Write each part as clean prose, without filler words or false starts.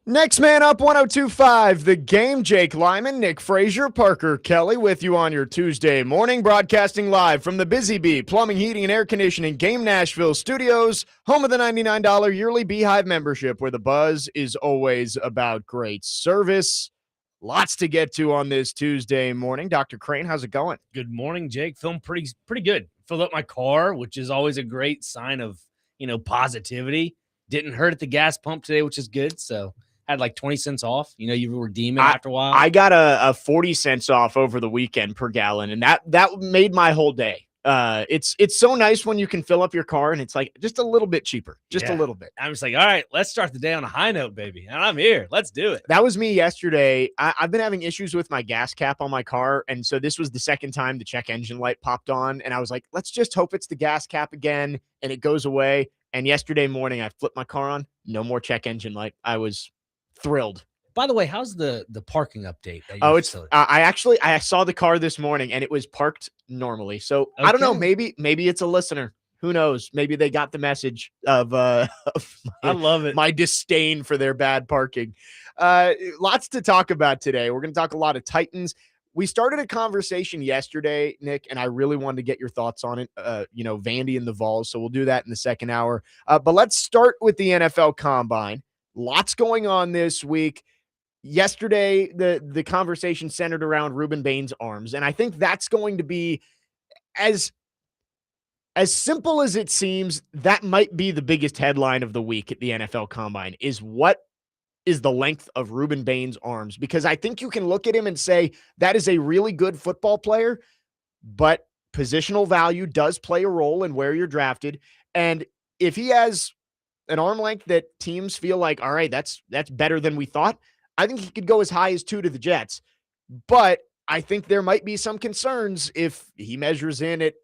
Next man up, 1025, the game. Jake Lyman, Nick Frazier, Parker Kelly with you on your Tuesday morning, broadcasting live from the Busy Bee Plumbing, Heating, and Air Conditioning Game Nashville studios, home of the $99 yearly Beehive membership, where the buzz is always about great service. Lots to get to on this Tuesday morning. Dr. Crane, how's it going? Good morning, Jake. Feeling pretty good. Filled up my car, which is always a great sign of, positivity. Didn't hurt at the gas pump today, which is good. So had like 20 cents off. You redeem it after a while. I got a 40 cents off over the weekend per gallon, and that made my whole day. It's so nice when you can fill up your car and it's like just a little bit cheaper, a little bit. I'm just like, all right, let's start the day on a high note, baby. And I'm here. Let's do it. That was me yesterday. I've been having issues with my gas cap on my car, and so this was the second time the check engine light popped on, and I was like, let's just hope it's the gas cap again and it goes away. And yesterday morning I flipped my car on, no more check engine light. I was thrilled. By the way, how's the parking update? I saw the car this morning and it was parked normally. So okay. I don't know. Maybe it's a listener. Who knows? Maybe they got the message of I love it. My disdain for their bad parking. Lots to talk about today. We're going to talk a lot of Titans. We started a conversation yesterday, Nick, and I really wanted to get your thoughts on it. Vandy and the Vols. So we'll do that in the second hour. But let's start with the NFL Combine. Lots going on this week. Yesterday, the conversation centered around Ruben Bain's arms, and I think that's going to be as simple as it seems. That might be the biggest headline of the week at the NFL Combine is what is the length of Ruben Bain's arms, because I think you can look at him and say that is a really good football player, but positional value does play a role in where you're drafted. And if he has an arm length that teams feel like, all right, that's better than we thought, I think he could go as high as 2 to the Jets. But I think there might be some concerns if he measures in at,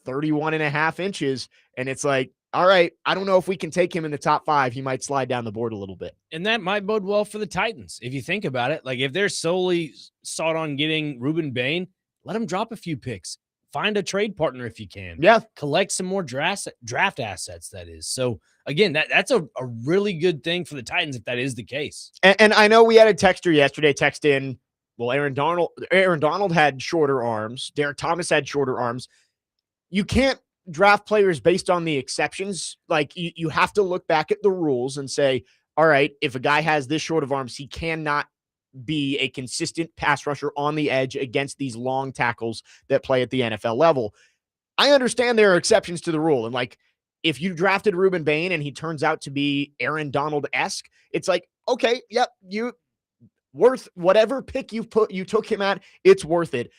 31 and a half inches. And it's like, all right, I don't know if we can take him in the top 5. He might slide down the board a little bit. And that might bode well for the Titans. If you think about it, like if they're solely sought on getting Ruben Bain, let him drop a few picks. Find a trade partner if you can. Yeah. Collect some more draft assets, that is. So, again, that's a really good thing for the Titans if that is the case. And I know we had a texter yesterday text in, well, Aaron Donald had shorter arms. Derek Thomas had shorter arms. You can't draft players based on the exceptions. Like, you have to look back at the rules and say, all right, if a guy has this short of arms, he cannot be a consistent pass rusher on the edge against these long tackles that play at the NFL level. I understand there are exceptions to the rule. And like, if you drafted Ruben Bain and he turns out to be Aaron Donald-esque, it's like, okay, yep, you worth whatever pick you took him at, it's worth it.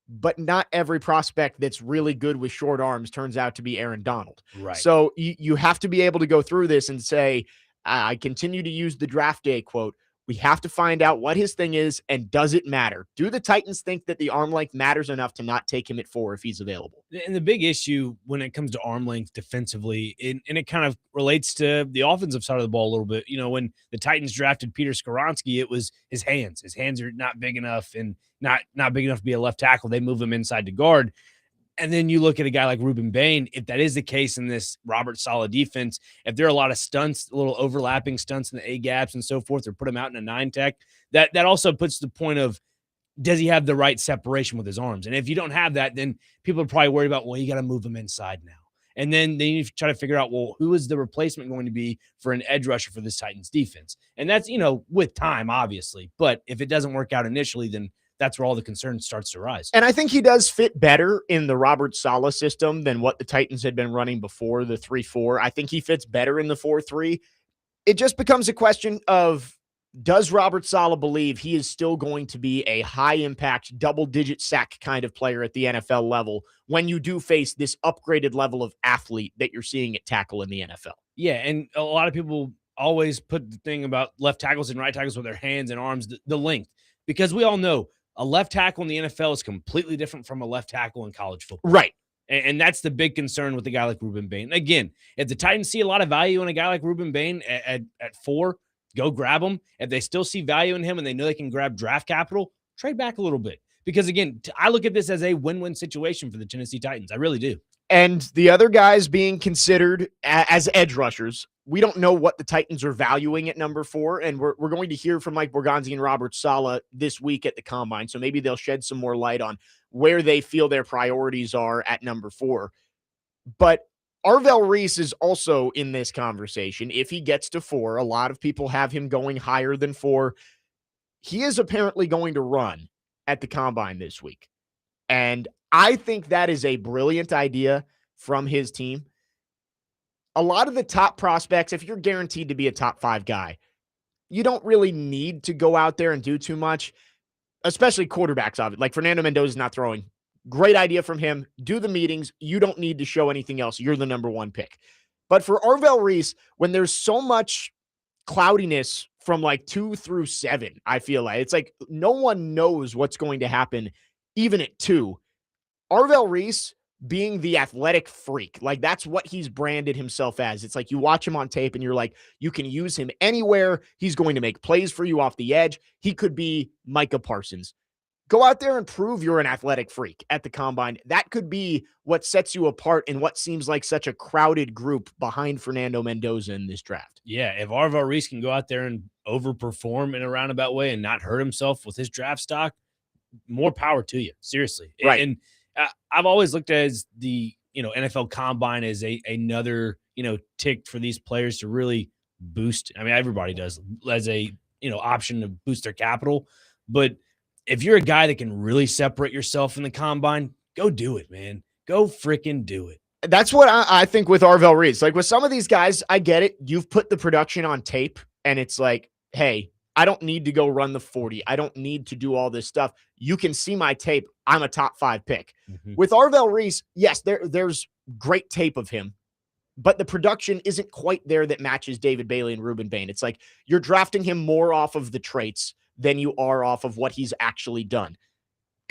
But not every prospect that's really good with short arms turns out to be Aaron Donald. Right. So you have to be able to go through this and say, I continue to use the draft day quote. We have to find out what his thing is, and does it matter? Do the Titans think that the arm length matters enough to not take him at 4 if he's available? And the big issue when it comes to arm length defensively, and it kind of relates to the offensive side of the ball a little bit. When the Titans drafted Peter Skoronski, it was his hands. His hands are not big enough and not big enough to be a left tackle. They move him inside to guard. And then you look at a guy like Ruben Bain, if that is the case in this Robert Saleh defense, if there are a lot of stunts, little overlapping stunts in the A-gaps and so forth, or put him out in a 9-tech, that also puts the point of, does he have the right separation with his arms? And if you don't have that, then people are probably worried about, well, you got to move him inside now. And then you try to figure out, well, who is the replacement going to be for an edge rusher for this Titans defense? And that's, with time, obviously. But if it doesn't work out initially, then that's where all the concern starts to rise. And I think he does fit better in the Robert Saleh system than what the Titans had been running before, the 3-4. I think he fits better in the 4-3. It just becomes a question of, does Robert Saleh believe he is still going to be a high-impact, double-digit sack kind of player at the NFL level when you do face this upgraded level of athlete that you're seeing at tackle in the NFL? Yeah, and a lot of people always put the thing about left tackles and right tackles with their hands and arms, the length, because we all know a left tackle in the NFL is completely different from a left tackle in college football. Right. And that's the big concern with a guy like Ruben Bain. Again, if the Titans see a lot of value in a guy like Ruben Bain at 4, go grab him. If they still see value in him and they know they can grab draft capital, trade back a little bit. Because, again, I look at this as a win-win situation for the Tennessee Titans. I really do. And the other guys being considered as edge rushers, we don't know what the Titans are valuing at number 4, and we're going to hear from Mike Borgonzi and Robert Saleh this week at the Combine, so maybe they'll shed some more light on where they feel their priorities are at number 4. But Arvell Reese is also in this conversation. If he gets to 4, a lot of people have him going higher than 4. He is apparently going to run at the Combine this week. And I think that is a brilliant idea from his team. A lot of the top prospects, if you're guaranteed to be a top 5 guy, you don't really need to go out there and do too much, especially quarterbacks of it. Like Fernando Mendoza is not throwing. Great idea from him. Do the meetings. You don't need to show anything else. You're the number 1 pick. But for Arvell Reese, when there's so much cloudiness from like 2 through 7, I feel like it's like no one knows what's going to happen even at 2. Arvell Reese being the athletic freak, like that's what he's branded himself as. It's like you watch him on tape and you're like, you can use him anywhere. He's going to make plays for you off the edge. He could be Micah Parsons. Go out there and prove you're an athletic freak at the Combine. That could be what sets you apart in what seems like such a crowded group behind Fernando Mendoza in this draft. Yeah, if Arvell Reese can go out there and overperform in a roundabout way and not hurt himself with his draft stock, more power to you. Seriously. Right. And I've always looked at as the, NFL Combine as another, tick for these players to really boost. I mean, everybody does as a, option to boost their capital. But if you're a guy that can really separate yourself in the Combine, go do it, man. Go freaking do it. That's what I think with Arvell Reese. Like with some of these guys, I get it. You've put the production on tape and it's like, hey, I don't need to go run the 40. I don't need to do all this stuff. You can see my tape. I'm a top 5 pick. Mm-hmm. With Arvell Reese, yes, there's great tape of him, but the production isn't quite there that matches David Bailey and Ruben Bain. It's like you're drafting him more off of the traits than you are off of what he's actually done.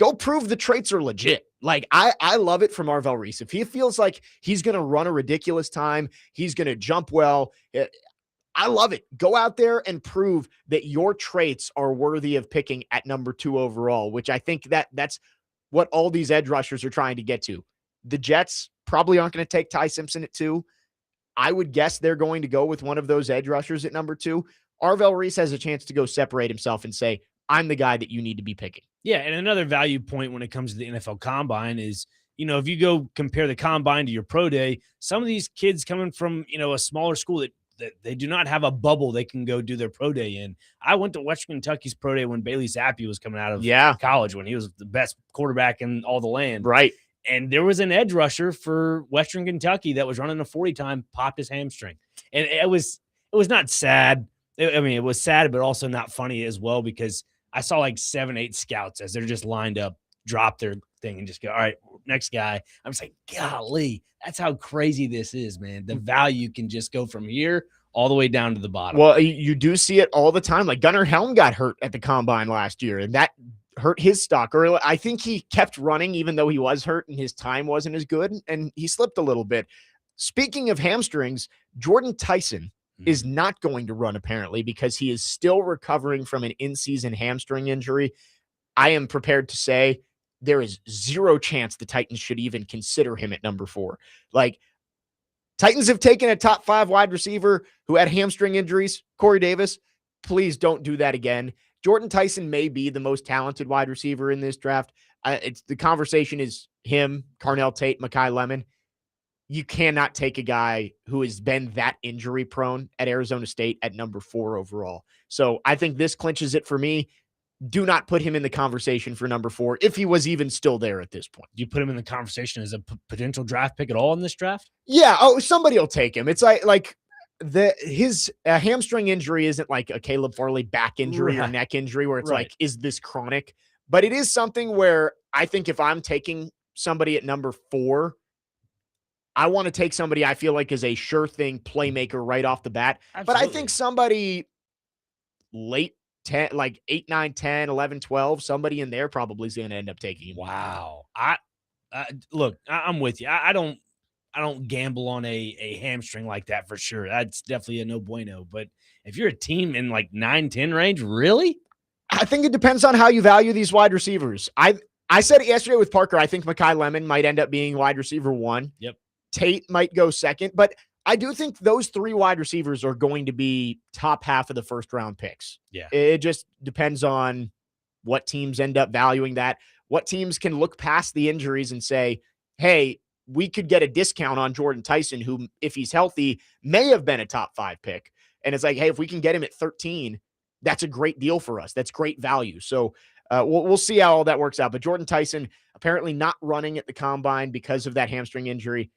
Go prove the traits are legit. Like, I love it from Arvell Reese. If he feels like he's going to run a ridiculous time, he's going to jump well, I love it. Go out there and prove that your traits are worthy of picking at number 2 overall, which I think that's what all these edge rushers are trying to get to. The Jets probably aren't going to take Ty Simpson at 2. I would guess they're going to go with one of those edge rushers at number 2. Arvell Reese has a chance to go separate himself and say, I'm the guy that you need to be picking. Yeah, and another value point when it comes to the NFL Combine is, if you go compare the Combine to your pro day, some of these kids coming from, a smaller school that they do not have a bubble they can go do their pro day in. I went to Western Kentucky's pro day when Bailey Zappi was coming out of college, when he was the best quarterback in all the land. Right. And there was an edge rusher for Western Kentucky that was running a 40 time, popped his hamstring. And it was not sad. It was sad, but also not funny as well, because I saw like 7, 8 scouts as they're just lined up, drop their thing and just go, all right, next guy. I'm just like, golly, that's how crazy this is, man. The value can just go from here all the way down to the bottom. Well, you do see it all the time. Like Gunnar Helm got hurt at the Combine last year, and that hurt his stock. Or I think he kept running even though he was hurt and his time wasn't as good, and he slipped a little bit. Speaking of hamstrings, Jordan Tyson is not going to run apparently because he is still recovering from an in-season hamstring injury. I am prepared to say there is zero chance the Titans should even consider him at number 4. Like, Titans have taken a top 5 wide receiver who had hamstring injuries, Corey Davis. Please don't do that again. Jordan Tyson may be the most talented wide receiver in this draft. The conversation is him, Carnell Tate, Mekhi Lemon. You cannot take a guy who has been that injury prone at Arizona State at number 4 overall. So I think this clinches it for me. Do not put him in the conversation for number 4 if he was even still there at this point. Do you put him in the conversation as a potential draft pick at all in this draft? Yeah. Oh, somebody will take him. It's like his hamstring injury isn't like a Caleb Farley back injury or neck injury where it's like, is this chronic? But it is something where I think if I'm taking somebody at number 4, I want to take somebody I feel like is a sure thing playmaker right off the bat. Absolutely. But I think somebody late 10, like 8, 9, 10, 11, 12, somebody in there probably is going to end up taking him. Wow. Look, I'm with you. I don't gamble on a hamstring like that for sure. That's definitely a no bueno. But if you're a team in like 9, 10 range, really? I think it depends on how you value these wide receivers. I said it yesterday with Parker. I think Mekhi Lemon might end up being wide receiver one. Yep. Tate might go second, but I do think those three wide receivers are going to be top half of the first round picks. Yeah. It just depends on what teams end up valuing that, what teams can look past the injuries and say, hey, we could get a discount on Jordan Tyson, who, if he's healthy, may have been a top 5 pick. And it's like, hey, if we can get him at 13, that's a great deal for us. That's great value. So we'll see how all that works out. But Jordan Tyson apparently not running at the combine because of that hamstring injury.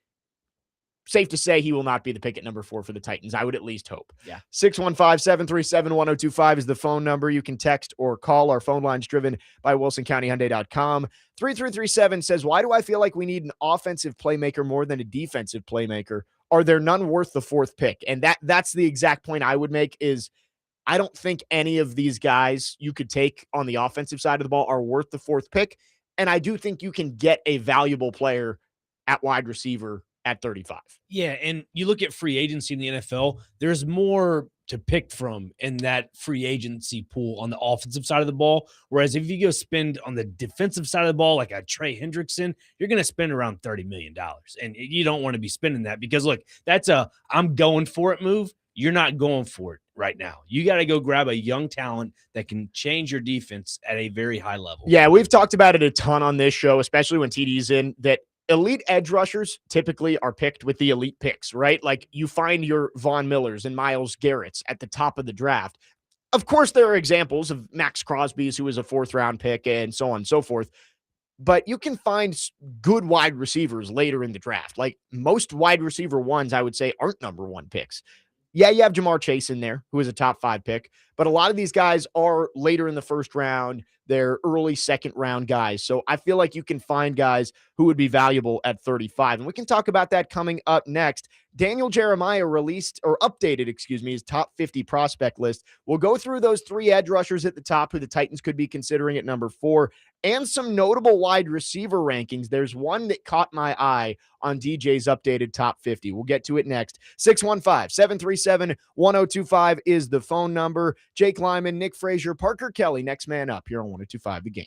Safe to say he will not be the pick at number 4 for the Titans. I would at least hope. Yeah. 615-737-1025 is the phone number. You can text or call. Our phone line's driven by WilsonCountyHyundai.com. 3337 says, why do I feel like we need an offensive playmaker more than a defensive playmaker? Are there none worth the 4th pick? And that's the exact point I would make is I don't think any of these guys you could take on the offensive side of the ball are worth the 4th pick. And I do think you can get a valuable player at wide receiver at 35. Yeah, and you look at free agency in the NFL, there's more to pick from in that free agency pool on the offensive side of the ball. Whereas if you go spend on the defensive side of the ball, like a Trey Hendrickson, you're going to spend around $30 million. And you don't want to be spending that because, look, that's a I'm going for it move. You're not going for it right now. You got to go grab a young talent that can change your defense at a very high level. Yeah, we've talked about it a ton on this show, especially when TD's in, that elite edge rushers typically are picked with the elite picks, right? Like you find your Von Millers and Myles Garrett's at the top of the draft. Of course, there are examples of Max Crosby's, who was a 4th round pick, and so on and so forth. But you can find good wide receivers later in the draft. Like most wide receiver ones, I would say, aren't number 1 picks. Yeah, you have Jamar Chase in there, who is a top 5 pick, but a lot of these guys are later in the 1st round. They're early 2nd round guys. So I feel like you can find guys who would be valuable at 35. And we can talk about that coming up next. Daniel Jeremiah released or updated, his top 50 prospect list. We'll go through those 3 edge rushers at the top who the Titans could be considering at number 4 and some notable wide receiver rankings. There's one that caught my eye on DJ's updated top 50. We'll get to it next. 615-737-1025 is the phone number. Jake Lyman, Nick Frazier, Parker Kelly, next man up here on 1025 The Game.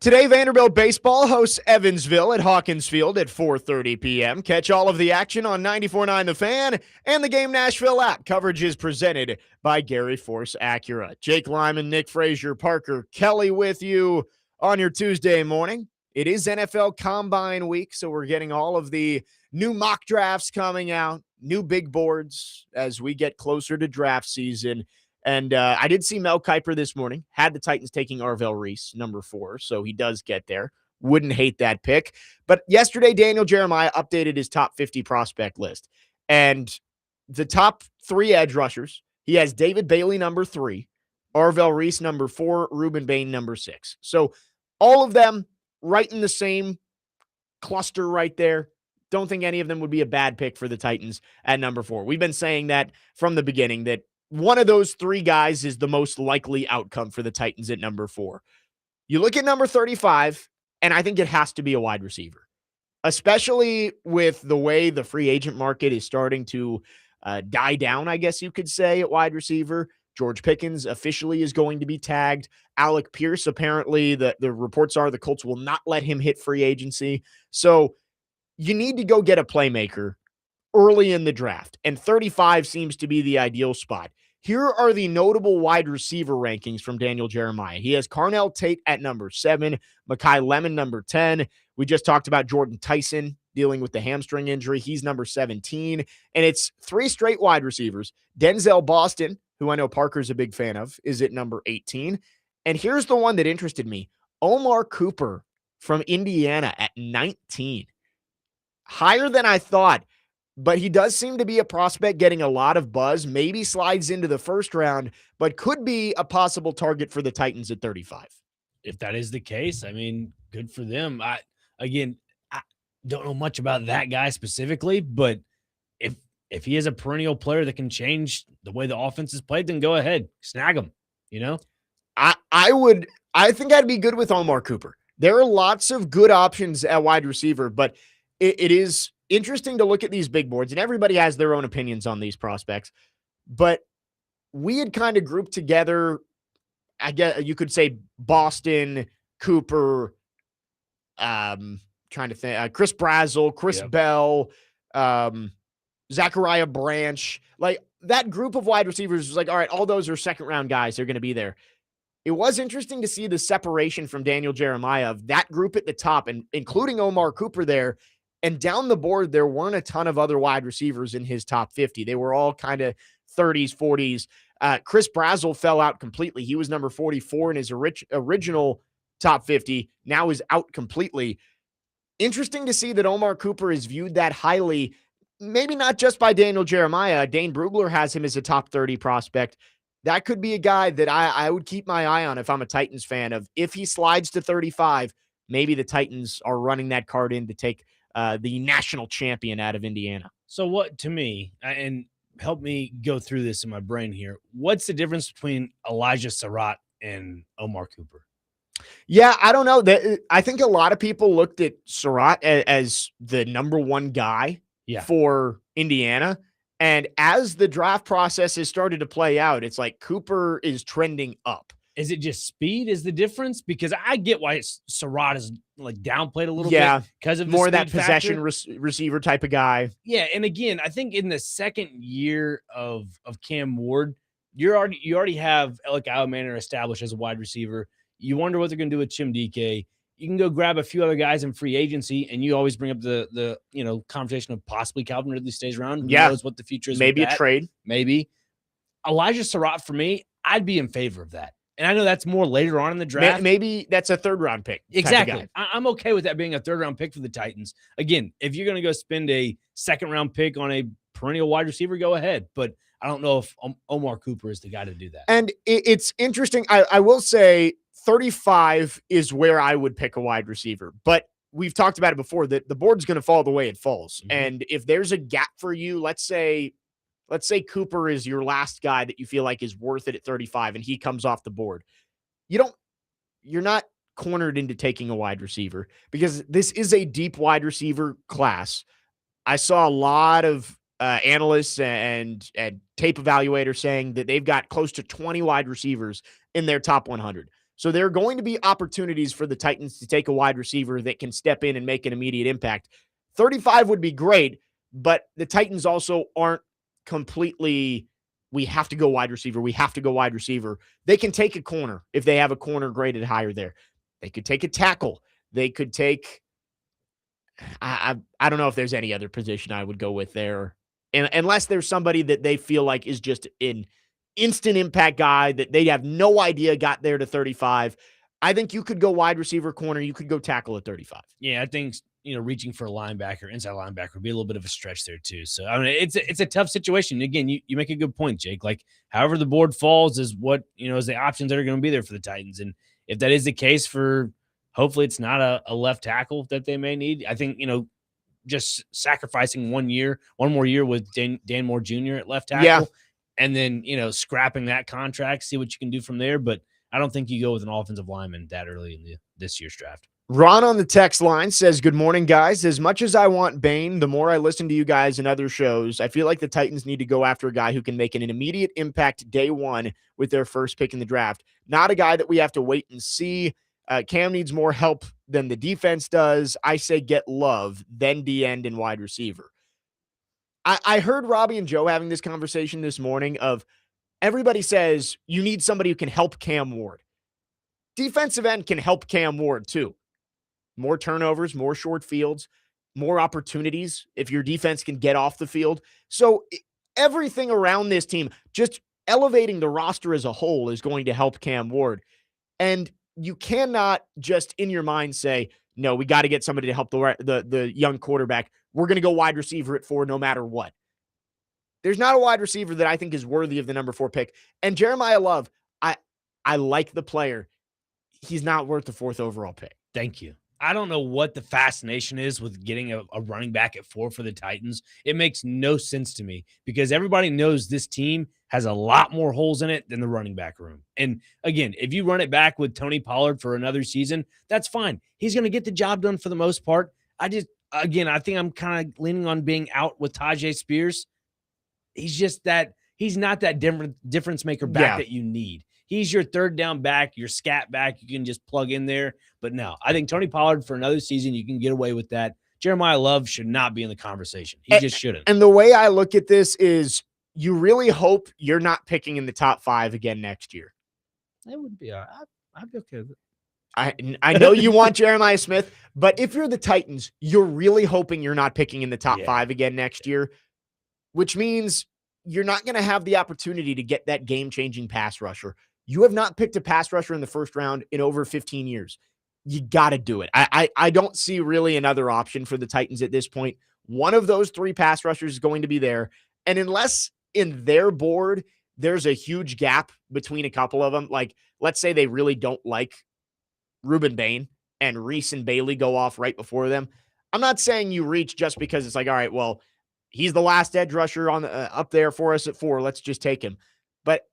Today, Vanderbilt baseball hosts Evansville at Hawkins Field at 4:30 p.m. Catch all of the action on 94.9 The Fan and the Game Nashville app. Coverage is presented by Gary Force Acura. Jake Lyman, Nick Frazier, Parker Kelly with you on your Tuesday morning. It is NFL Combine week, so we're getting all of the new mock drafts coming out, new big boards as we get closer to draft season. And I did see Mel Kiper this morning, had the Titans taking Arvell Reese, number 4, so he does get there. Wouldn't hate that pick. But yesterday, Daniel Jeremiah updated his top 50 prospect list. And the top 3 edge rushers, he has David Bailey, number 3, Arvell Reese, number 4, Ruben Bain, number 6. So all of them right in the same cluster right there. Don't think any of them would be a bad pick for the Titans at number 4. We've been saying that from the beginning, that one of those 3 guys is the most likely outcome for the Titans at number 4. You look at number 35, and I think it has to be a wide receiver, especially with the way the free agent market is starting to die down, I guess you could say, at wide receiver. George Pickens officially is going to be tagged. Alec Pierce, apparently, the reports are the Colts will not let him hit free agency. So you need to go get a playmaker early in the draft, and 35 seems to be the ideal spot. Here are the notable wide receiver rankings from Daniel Jeremiah. He has Carnell Tate at number 7, Mekhi Lemon number 10. We just talked about Jordan Tyson dealing with the hamstring injury. He's number 17, and it's 3 straight wide receivers. Denzel Boston, who I know Parker's a big fan of, is at number 18. And here's the one that interested me. Omar Cooper from Indiana at 19. Higher than I thought. But he does seem to be a prospect getting a lot of buzz, maybe slides into the first round, but could be a possible target for the Titans at 35. If that is the case, I mean, good for them. I don't know much about that guy specifically, but if he is a perennial player that can change the way the offense is played, then go ahead, snag him, you know? I think I'd be good with Omar Cooper. There are lots of good options at wide receiver, but it is interesting to look at these big boards, and everybody has their own opinions on these prospects, but we had kind of grouped together, I guess you could say, Boston, Cooper, trying to think, Chris Brazzell, Chris Bell, Zachariah Branch, like that group of wide receivers was like, all right, all those are second round guys. They're going to be there. It was interesting to see the separation from Daniel Jeremiah of that group at the top, and including Omar Cooper there. And down the board, there weren't a ton of other wide receivers in his top 50. They were all kind of 30s, 40s. Chris Brazzell fell out completely. He was number 44 in his original top 50. Now is out completely. Interesting to see that Omar Cooper is viewed that highly, maybe not just by Daniel Jeremiah. Dane Brugler has him as a top 30 prospect. That could be a guy that I would keep my eye on if I'm a Titans fan. Of if he slides to 35, maybe the Titans are running that card in to take the national champion out of Indiana. So what, to me, and help me go through this in my brain here, what's the difference between Elijah Surratt and Omar Cooper? Yeah, I don't know. I think a lot of people looked at Surratt as the number 1 guy for Indiana. And as the draft process has started to play out, it's like Cooper is trending up. Is it just speed is the difference? Because I get why Surratt is like downplayed a little bit because of more of that factor. possession receiver type of guy. Yeah, and again, I think in the second year of Cam Ward, you already have Alec Alexander established as a wide receiver. You wonder what they're going to do with Chim DK. You can go grab a few other guys in free agency, and you always bring up the conversation of possibly Calvin Ridley stays around. Who knows what the future is? Maybe a trade. Maybe Elijah Surratt for me, I'd be in favor of that. And I know that's more later on in the draft. Maybe that's a 3rd round pick. Exactly. I'm okay with that being a 3rd round pick for the Titans. Again, if you're going to go spend a 2nd round pick on a perennial wide receiver, go ahead. But I don't know if Omar Cooper is the guy to do that. And it's interesting. I will say 35 is where I would pick a wide receiver. But we've talked about it before, that the board's going to fall the way it falls. Mm-hmm. And if there's a gap for you, let's say Cooper is your last guy that you feel like is worth it at 35 and he comes off the board. You're not cornered into taking a wide receiver because this is a deep wide receiver class. I saw a lot of analysts and tape evaluators saying that they've got close to 20 wide receivers in their top 100. So there are going to be opportunities for the Titans to take a wide receiver that can step in and make an immediate impact. 35 would be great, but the Titans also aren't completely, we have to go wide receiver. We have to go wide receiver. They can take a corner if they have a corner graded higher there. They could take a tackle. They could take, I don't know if there's any other position I would go with there. And unless there's somebody that they feel like is just an instant impact guy that they have no idea got there to 35. I think you could go wide receiver, corner. You could go tackle at 35. Yeah, I think reaching for a linebacker, inside linebacker, would be a little bit of a stretch there too. So I mean, it's a tough situation. Again, you make a good point, Jake. Like however the board falls is what is the options that are going to be there for the Titans. And if that is the case for, hopefully it's not a left tackle that they may need. I think just sacrificing 1 more year with Dan Moore Jr. at left tackle. Yeah. And then, scrapping that contract, see what you can do from there. But I don't think you go with an offensive lineman that early in this year's draft. Ron on the text line says, good morning, guys. As much as I want Bane, the more I listen to you guys and other shows, I feel like the Titans need to go after a guy who can make an immediate impact day one with their first pick in the draft. Not a guy that we have to wait and see. Cam needs more help than the defense does. I say get Love, then D-end and wide receiver. I heard Robbie and Joe having this conversation this morning of everybody says you need somebody who can help Cam Ward. Defensive end can help Cam Ward too. More turnovers, more short fields, more opportunities if your defense can get off the field. So everything around this team, just elevating the roster as a whole is going to help Cam Ward. And you cannot just in your mind say, no, we got to get somebody to help the young quarterback. We're going to go wide receiver at 4 no matter what. There's not a wide receiver that I think is worthy of the number 4 pick. And Jeremiah Love, I like the player. He's not worth the 4th overall pick. Thank you. I don't know what the fascination is with getting a running back at 4 for the Titans. It makes no sense to me because everybody knows this team has a lot more holes in it than the running back room. And again, if you run it back with Tony Pollard for another season, that's fine. He's going to get the job done for the most part. I think I'm kind of leaning on being out with Tajay Spears. He's not that difference maker back that you need. He's your third down back, your scat back. You can just plug in there. But no, I think Tony Pollard for another season, you can get away with that. Jeremiah Love should not be in the conversation. He just shouldn't. And the way I look at this is you really hope you're not picking in the top 5 again next year. That would be all right. I'd be okay with it. I know you want Jeremiah Smith, but if you're the Titans, you're really hoping you're not picking in the top 5 again next year, which means you're not going to have the opportunity to get that game-changing pass rusher. You have not picked a pass rusher in the first round in over 15 years. You got to do it. I don't see really another option for the Titans at this point. One of those 3 pass rushers is going to be there. And unless in their board, there's a huge gap between a couple of them, like let's say they really don't like Reuben Bain and Reese and Bailey go off right before them. I'm not saying you reach just because it's like, all right, well, he's the last edge rusher on up there for us at 4. Let's just take him. But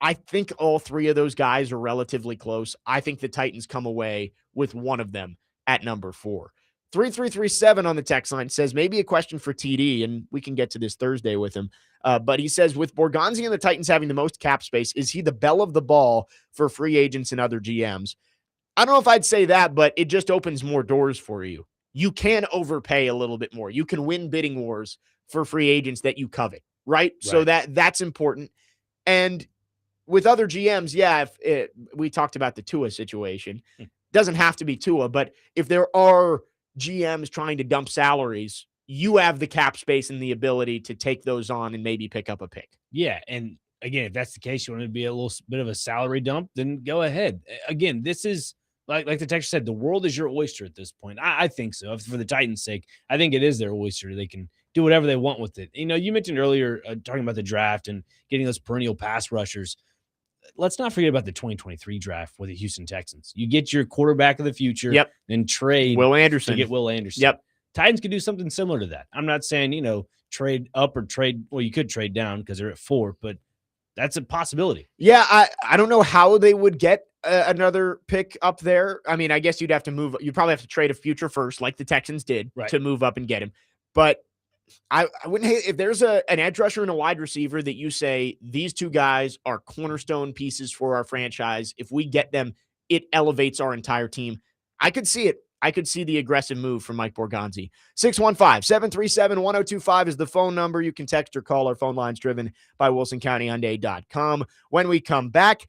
I think all 3 of those guys are relatively close. I think the Titans come away with one of them at number 4. 3337 on the text line says maybe a question for TD, and we can get to this Thursday with him. But he says, with Borgonzi and the Titans having the most cap space, is he the belle of the ball for free agents and other GMs? I don't know if I'd say that, but it just opens more doors for you. You can overpay a little bit more. You can win bidding wars for free agents that you covet, right? So that's important. And with other GMs, we talked about the Tua situation. Doesn't have to be Tua, but if there are GMs trying to dump salaries, you have the cap space and the ability to take those on and maybe pick up a pick. Yeah, and again, if that's the case, you want it to be a little bit of a salary dump, then go ahead. Again, this is like the texter said, the world is your oyster at this point. I think so. For the Titans' sake, I think it is their oyster. They can do whatever they want with it. You mentioned earlier talking about the draft and getting those perennial pass rushers. Let's not forget about the 2023 draft with the Houston Texans. You get your quarterback of the future, then trade Will Anderson to get Will Anderson. Yep. Titans could do something similar to that. I'm not saying, trade up or trade. Well, you could trade down because they're at 4, but that's a possibility. Yeah, I don't know how they would get another pick up there. I mean, I guess you'd have to move. You'd probably have to trade a future first, like the Texans did, to move up and get him. But I wouldn't hate if there's an edge rusher and a wide receiver that you say these 2 guys are cornerstone pieces for our franchise. If we get them, it elevates our entire team. I could see it. I could see the aggressive move from Mike Borgonzi. 615-737-1025 is the phone number. You can text or call. Our phone line's driven by WilsonCountyHyundai.com. When we come back,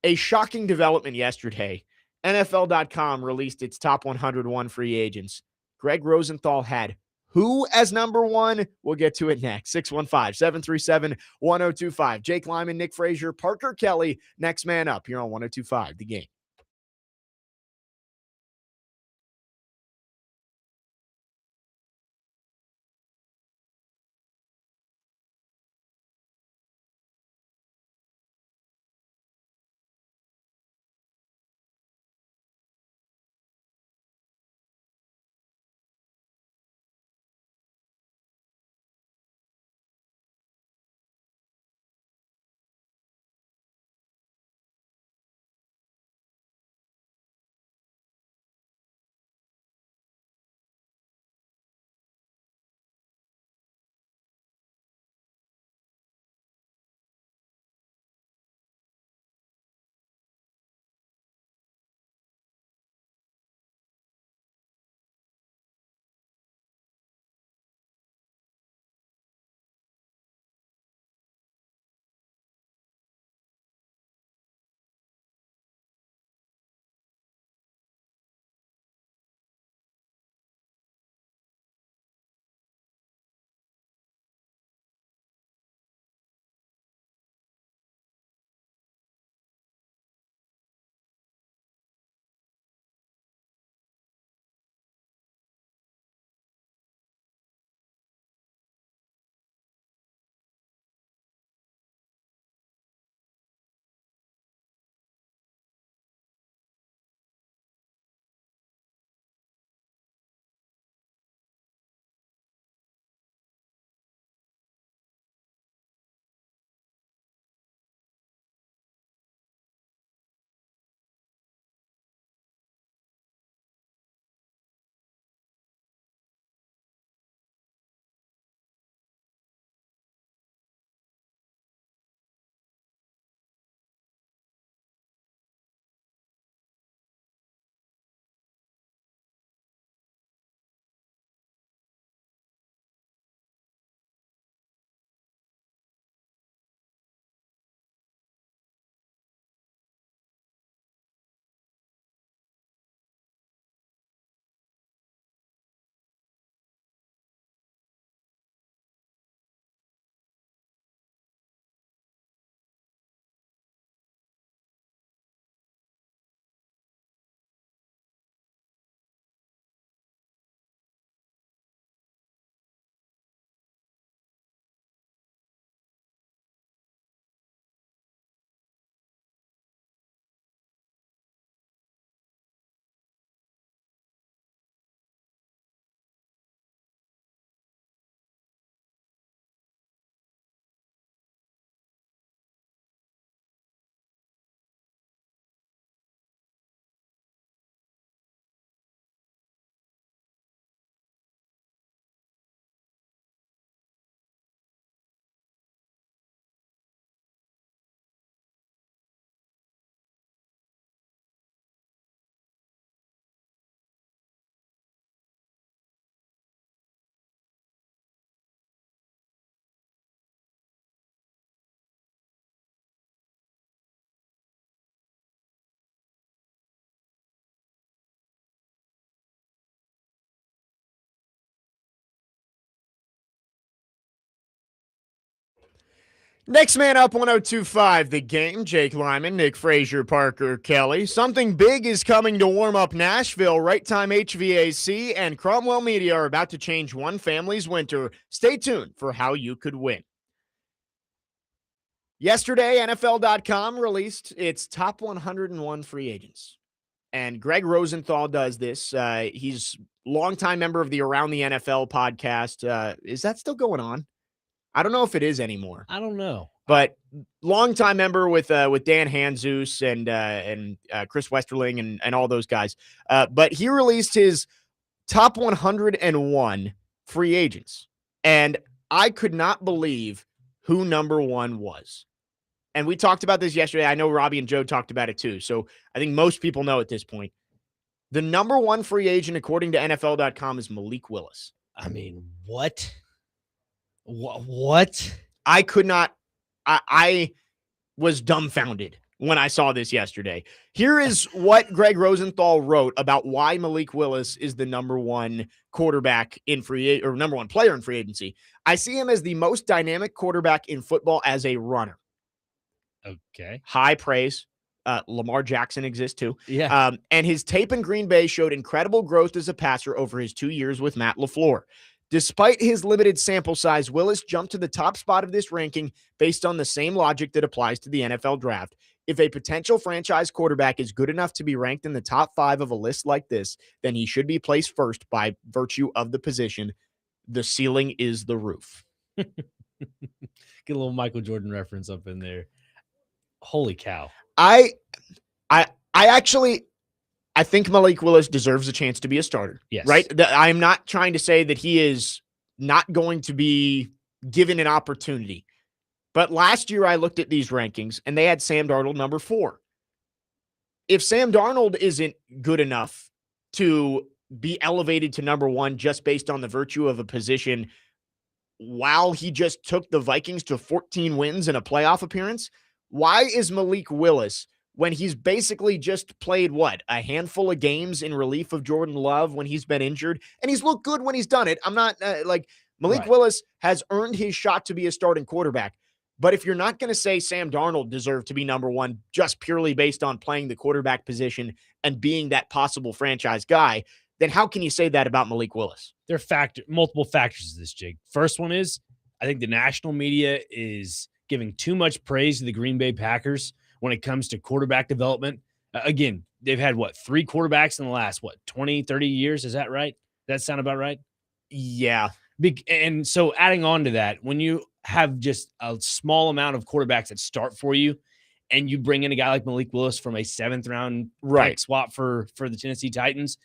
a shocking development yesterday. NFL.com released its top 101 free agents. Greg Rosenthal had who as number one? We'll get to it next. 615-737-1025. Jake Lyman, Nick Frazier, Parker Kelly, next man up here on 1025, The Game. Next man up, 1025, The Game. Jake Lyman, Nick Frazier, Parker Kelly. Something big is coming to warm up Nashville. Right Time HVAC and Cromwell Media are about to change one family's winter. Stay tuned for how you could win. Yesterday, NFL.com released its top 101 free agents. And Greg Rosenthal does this. He's longtime member of the Around the NFL podcast. Is that still going on? I don't know if it is anymore. I don't know. But longtime member with Dan Hanzus and Chris Westerling and all those guys. But he released his top 101 free agents. And I could not believe who number one was. and we talked about this yesterday. I know Robbie and Joe talked about it too. So I think most people know at this point. The number one free agent, according to NFL.com, is Malik Willis. I mean, what? What? I could not. I was dumbfounded when I saw this yesterday. Here is what Greg Rosenthal wrote about why Malik Willis is the number one quarterback in or number one player in free agency. I see him as the most dynamic quarterback in football as a runner. Okay. High praise. Lamar Jackson exists too. Yeah. And his tape in Green Bay showed incredible growth as a passer over his 2 years with Matt LaFleur. Despite his limited sample size, Willis jumped to the top spot of this ranking based on the same logic that applies to the NFL draft. If a potential franchise quarterback is good enough to be ranked in the top 5 of a list like this, then he should be placed first by virtue of the position. The ceiling is the roof. Get a little Michael Jordan reference up in there. Holy cow. I think Malik Willis deserves a chance to be a starter. Yes. Right? I'm not trying to say that he is not going to be given an opportunity. But last year I looked at these rankings and they had Sam Darnold number 4. If Sam Darnold isn't good enough to be elevated to number 1 just based on the virtue of a position while he just took the Vikings to 14 wins and a playoff appearance, why is Malik Willis, when he's basically just played, a handful of games in relief of Jordan Love when he's been injured, and he's looked good when he's done it. I'm not Malik Willis has earned his shot to be a starting quarterback. But if you're not going to say Sam Darnold deserved to be number 1 just purely based on playing the quarterback position and being that possible franchise guy, then how can you say that about Malik Willis? There are multiple factors to this, Jake. First one is, I think the national media is giving too much praise to the Green Bay Packers when it comes to quarterback development. Again, they've had 3 quarterbacks in the last 20, 30 years. Is that right? Does that sound about right? Yeah. And so adding on to that, when you have just a small amount of quarterbacks that start for you and you bring in a guy like Malik Willis from a 7th round swap for the Tennessee Titans,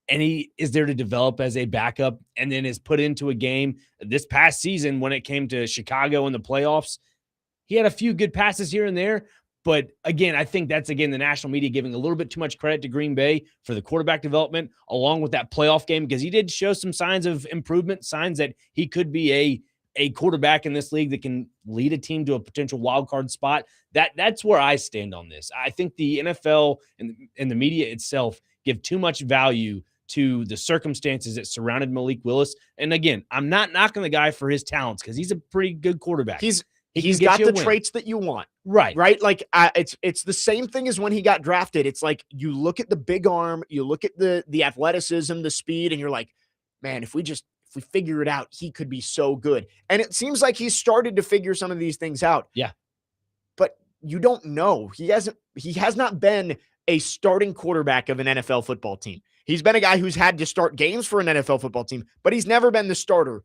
and he is there to develop as a backup and then is put into a game this past season when it came to Chicago in the playoffs. He had a few good passes here and there. But again, I think that's, the national media giving a little bit too much credit to Green Bay for the quarterback development along with that playoff game, because he did show some signs of improvement, signs that he could be a quarterback in this league that can lead a team to a potential wild card spot. That's where I stand on this. I think the NFL and the media itself give too much value to the circumstances that surrounded Malik Willis. And again, I'm not knocking the guy for his talents because he's a pretty good quarterback. He's got the traits that you want. Right. Like it's the same thing as when he got drafted. It's like you look at the big arm, you look at the athleticism, the speed, and you're like, man, if we figure it out, he could be so good. And it seems like he's started to figure some of these things out. Yeah. But you don't know. He has not been a starting quarterback of an NFL football team. He's been a guy who's had to start games for an NFL football team, but he's never been the starter.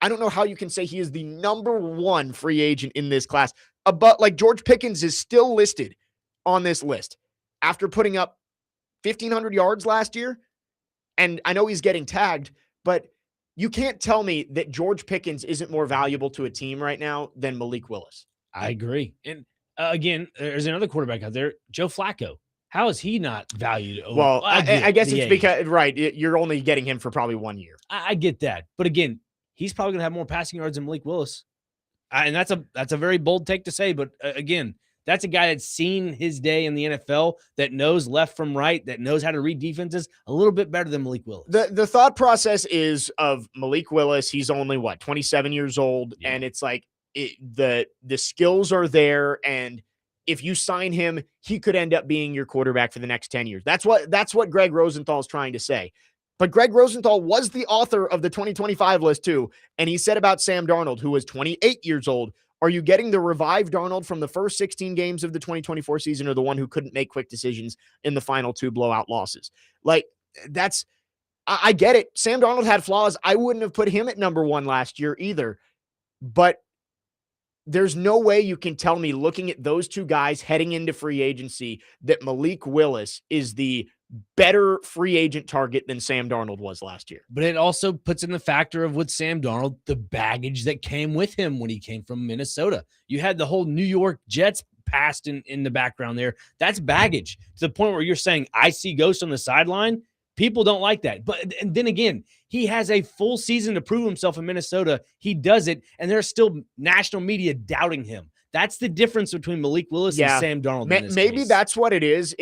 I don't know how you can say he is the number 1 free agent in this class. But George Pickens is still listed on this list after putting up 1,500 yards last year. And I know he's getting tagged, but you can't tell me that George Pickens isn't more valuable to a team right now than Malik Willis. I agree. And again, there's another quarterback out there, Joe Flacco. How is he not valued? Well, I guess it's because, you're only getting him for probably 1 year. I get that. But again, he's probably going to have more passing yards than Malik Willis. And that's a very bold take to say. But again, that's a guy that's seen his day in the NFL, that knows left from right, that knows how to read defenses a little bit better than Malik Willis. The thought process is of Malik Willis. He's only 27 years old. Yeah. And it's like the skills are there. And if you sign him, he could end up being your quarterback for the next 10 years. That's what Greg Rosenthal is trying to say. But Greg Rosenthal was the author of the 2025 list too. And he said about Sam Darnold, who was 28 years old, are you getting the revived Darnold from the first 16 games of the 2024 season, or the one who couldn't make quick decisions in the final 2 blowout losses? I get it. Sam Darnold had flaws. I wouldn't have put him at number 1 last year either. But there's no way you can tell me, looking at those 2 guys heading into free agency, that Malik Willis is the better free agent target than Sam Darnold was last year. But it also puts in the factor of, with Sam Darnold, the baggage that came with him when he came from Minnesota. You had the whole New York Jets past in the background there. That's baggage to the point where you're saying, I see ghosts on the sideline. People don't like that. But and then again, he has a full season to prove himself in Minnesota. He does it, and there's still national media doubting him. That's the difference between Malik Willis and Sam Darnold in this maybe case. That's what it is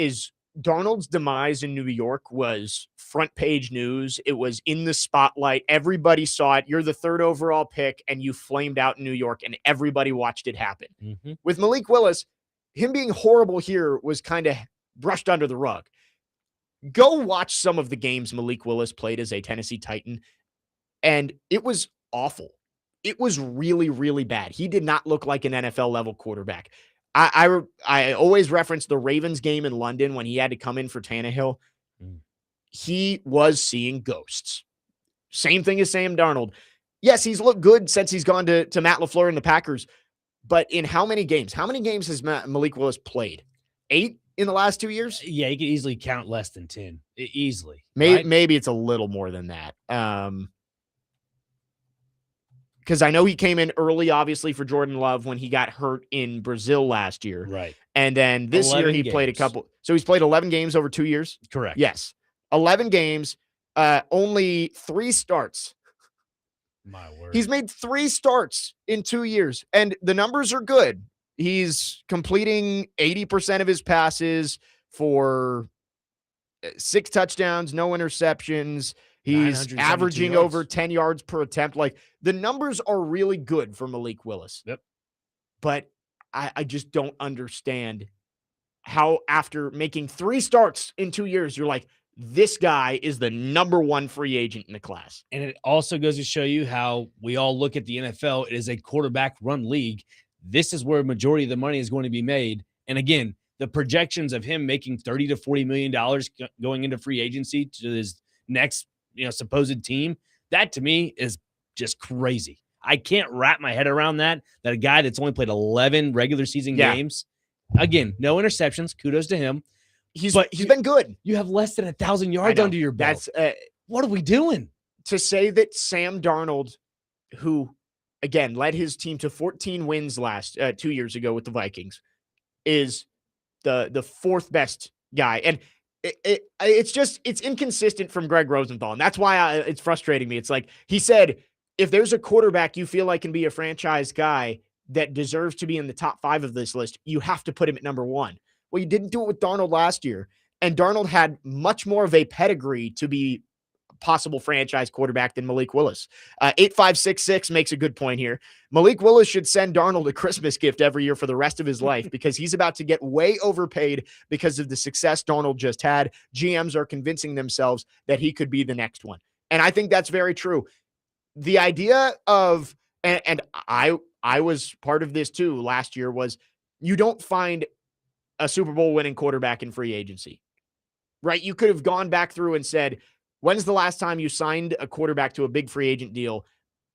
Darnold's demise in New York was front page news. It was in the spotlight. Everybody saw it. You're the 3rd overall pick, and you flamed out in New York, and everybody watched it happen. Mm-hmm. With Malik Willis, him being horrible here was kind of brushed under the rug. Go watch some of the games Malik Willis played as a Tennessee Titan, and it was awful. It was really, really bad. He did not look like an NFL-level quarterback. I always reference the Ravens game in London when he had to come in for Tannehill. He was seeing ghosts. Same thing as Sam Darnold. Yes, he's looked good since he's gone to Matt LaFleur and the Packers, but in how many games? How many games has Malik Willis played? 8 in the last 2 years? Yeah, you could easily count less than 10. Easily. Maybe it's a little more than that. Because I know he came in early, obviously, for Jordan Love when he got hurt in Brazil last year. Right. And then this year he played a couple. So he's played 11 games over 2 years? Correct. Yes. 11 games, only 3 starts. My word. He's made 3 starts in 2 years, and the numbers are good. He's completing 80% of his passes for 6 touchdowns, no interceptions. He's averaging over 10 yards per attempt. Like, the numbers are really good for Malik Willis. Yep. But I just don't understand how after making 3 starts in 2 years, you're like, this guy is the number 1 free agent in the class. And it also goes to show you how we all look at the NFL. It is a quarterback run league. This is where a majority of the money is going to be made. And again, the projections of him making $30 to $40 million going into free agency to his next, supposed team, that to me is just crazy. I can't wrap my head around that a guy that's only played 11 regular season games, again, no interceptions, kudos to him. He's been good. You have less than 1,000 yards under your belt. What are we doing? To say that Sam Darnold, who, again, led his team to 14 wins 2 years ago with the Vikings, is the 4th best guy. And it's inconsistent from Greg Rosenthal. And that's why it's frustrating me. It's like he said, if there's a quarterback you feel like can be a franchise guy that deserves to be in the top 5 of this list, you have to put him at number 1. Well, you didn't do it with Darnold last year, and Darnold had much more of a pedigree to be a possible franchise quarterback than Malik Willis. 8566 makes a good point here. Malik Willis should send Darnold a Christmas gift every year for the rest of his life because he's about to get way overpaid because of the success Darnold just had. GMs are convincing themselves that he could be the next one, and I think that's very true. The idea of, and I was part of this too last year, was you don't find a Super Bowl winning quarterback in free agency, right? You could have gone back through and said, when's the last time you signed a quarterback to a big free agent deal?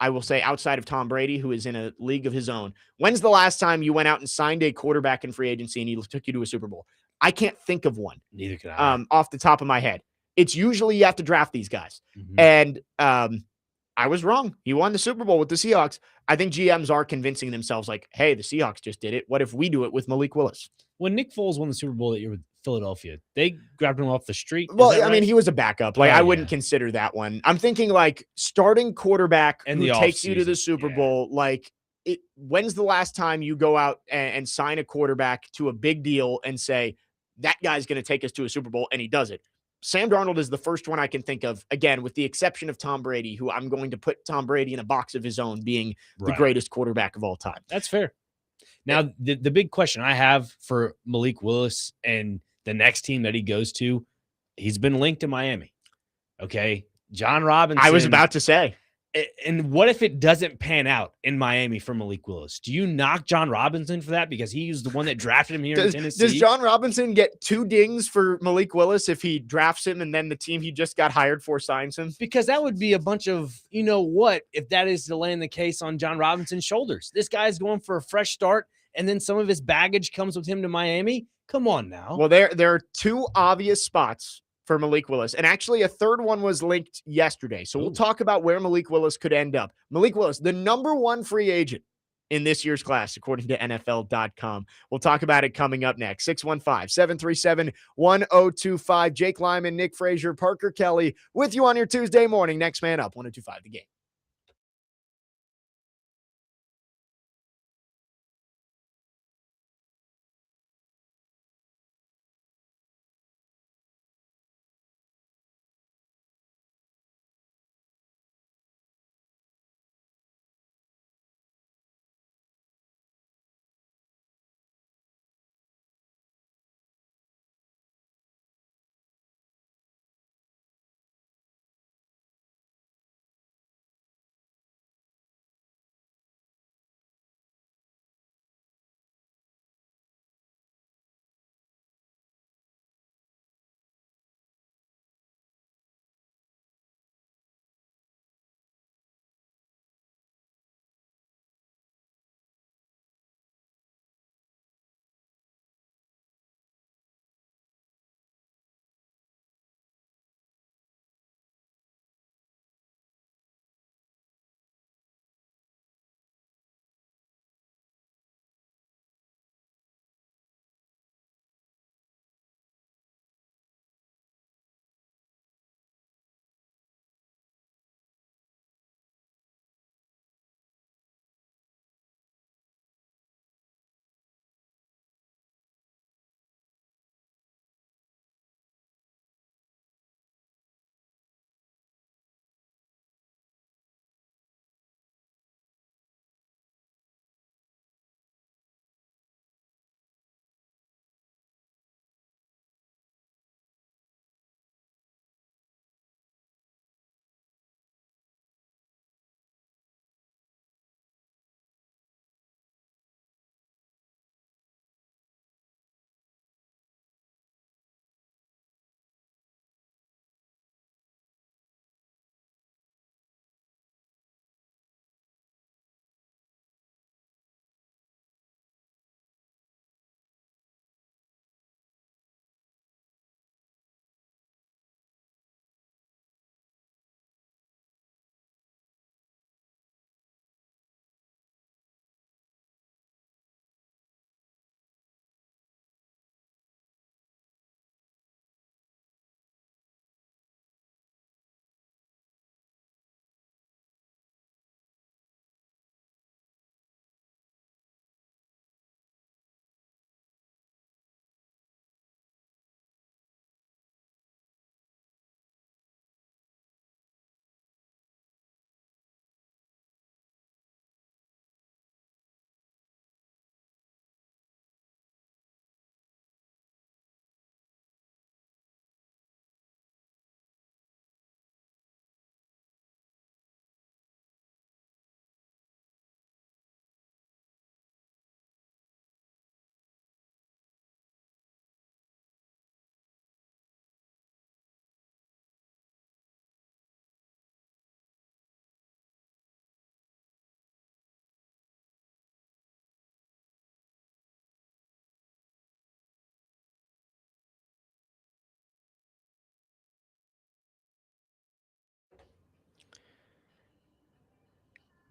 I will say outside of Tom Brady, who is in a league of his own. When's the last time you went out and signed a quarterback in free agency and he took you to a Super Bowl? I can't think of one. Neither can I. Off the top of my head. It's usually you have to draft these guys. Mm-hmm. And I was wrong. He won the Super Bowl with the Seahawks. I think GMs are convincing themselves like, hey, the Seahawks just did it. What if we do it with Malik Willis? When Nick Foles won the Super Bowl that year with Philadelphia, they grabbed him off the street. Well, I mean, he was a backup. Like, I wouldn't consider that one. I'm thinking like starting quarterback who takes you to the Super Bowl. Like, when's the last time you go out and sign a quarterback to a big deal and say, that guy's going to take us to a Super Bowl, and he does it? Sam Darnold is the first one I can think of, again, with the exception of Tom Brady, who I'm going to put Tom Brady in a box of his own, being the greatest quarterback of all time. That's fair. Now, the big question I have for Malik Willis and the next team that he goes to, he's been linked to Miami. Okay. John Robinson. I was about to say. And what if it doesn't pan out in Miami for Malik Willis? Do you knock John Robinson for that because he was the one that drafted him here in Tennessee? Does John Robinson get 2 dings for Malik Willis if he drafts him and then the team he just got hired for signs him? Because that would be a bunch of, if that is to land the case on John Robinson's shoulders. This guy's going for a fresh start, and then some of his baggage comes with him to Miami. Come on now. Well, there are 2 obvious spots for Malik Willis. And actually a third one was linked yesterday. So we'll talk about where Malik Willis could end up. Malik Willis, the number 1 free agent in this year's class, according to NFL.com. We'll talk about it coming up next. 615-737-1025. Jake Lyman, Nick Frazier, Parker Kelly with you on your Tuesday morning. Next man up, 1025 The Game.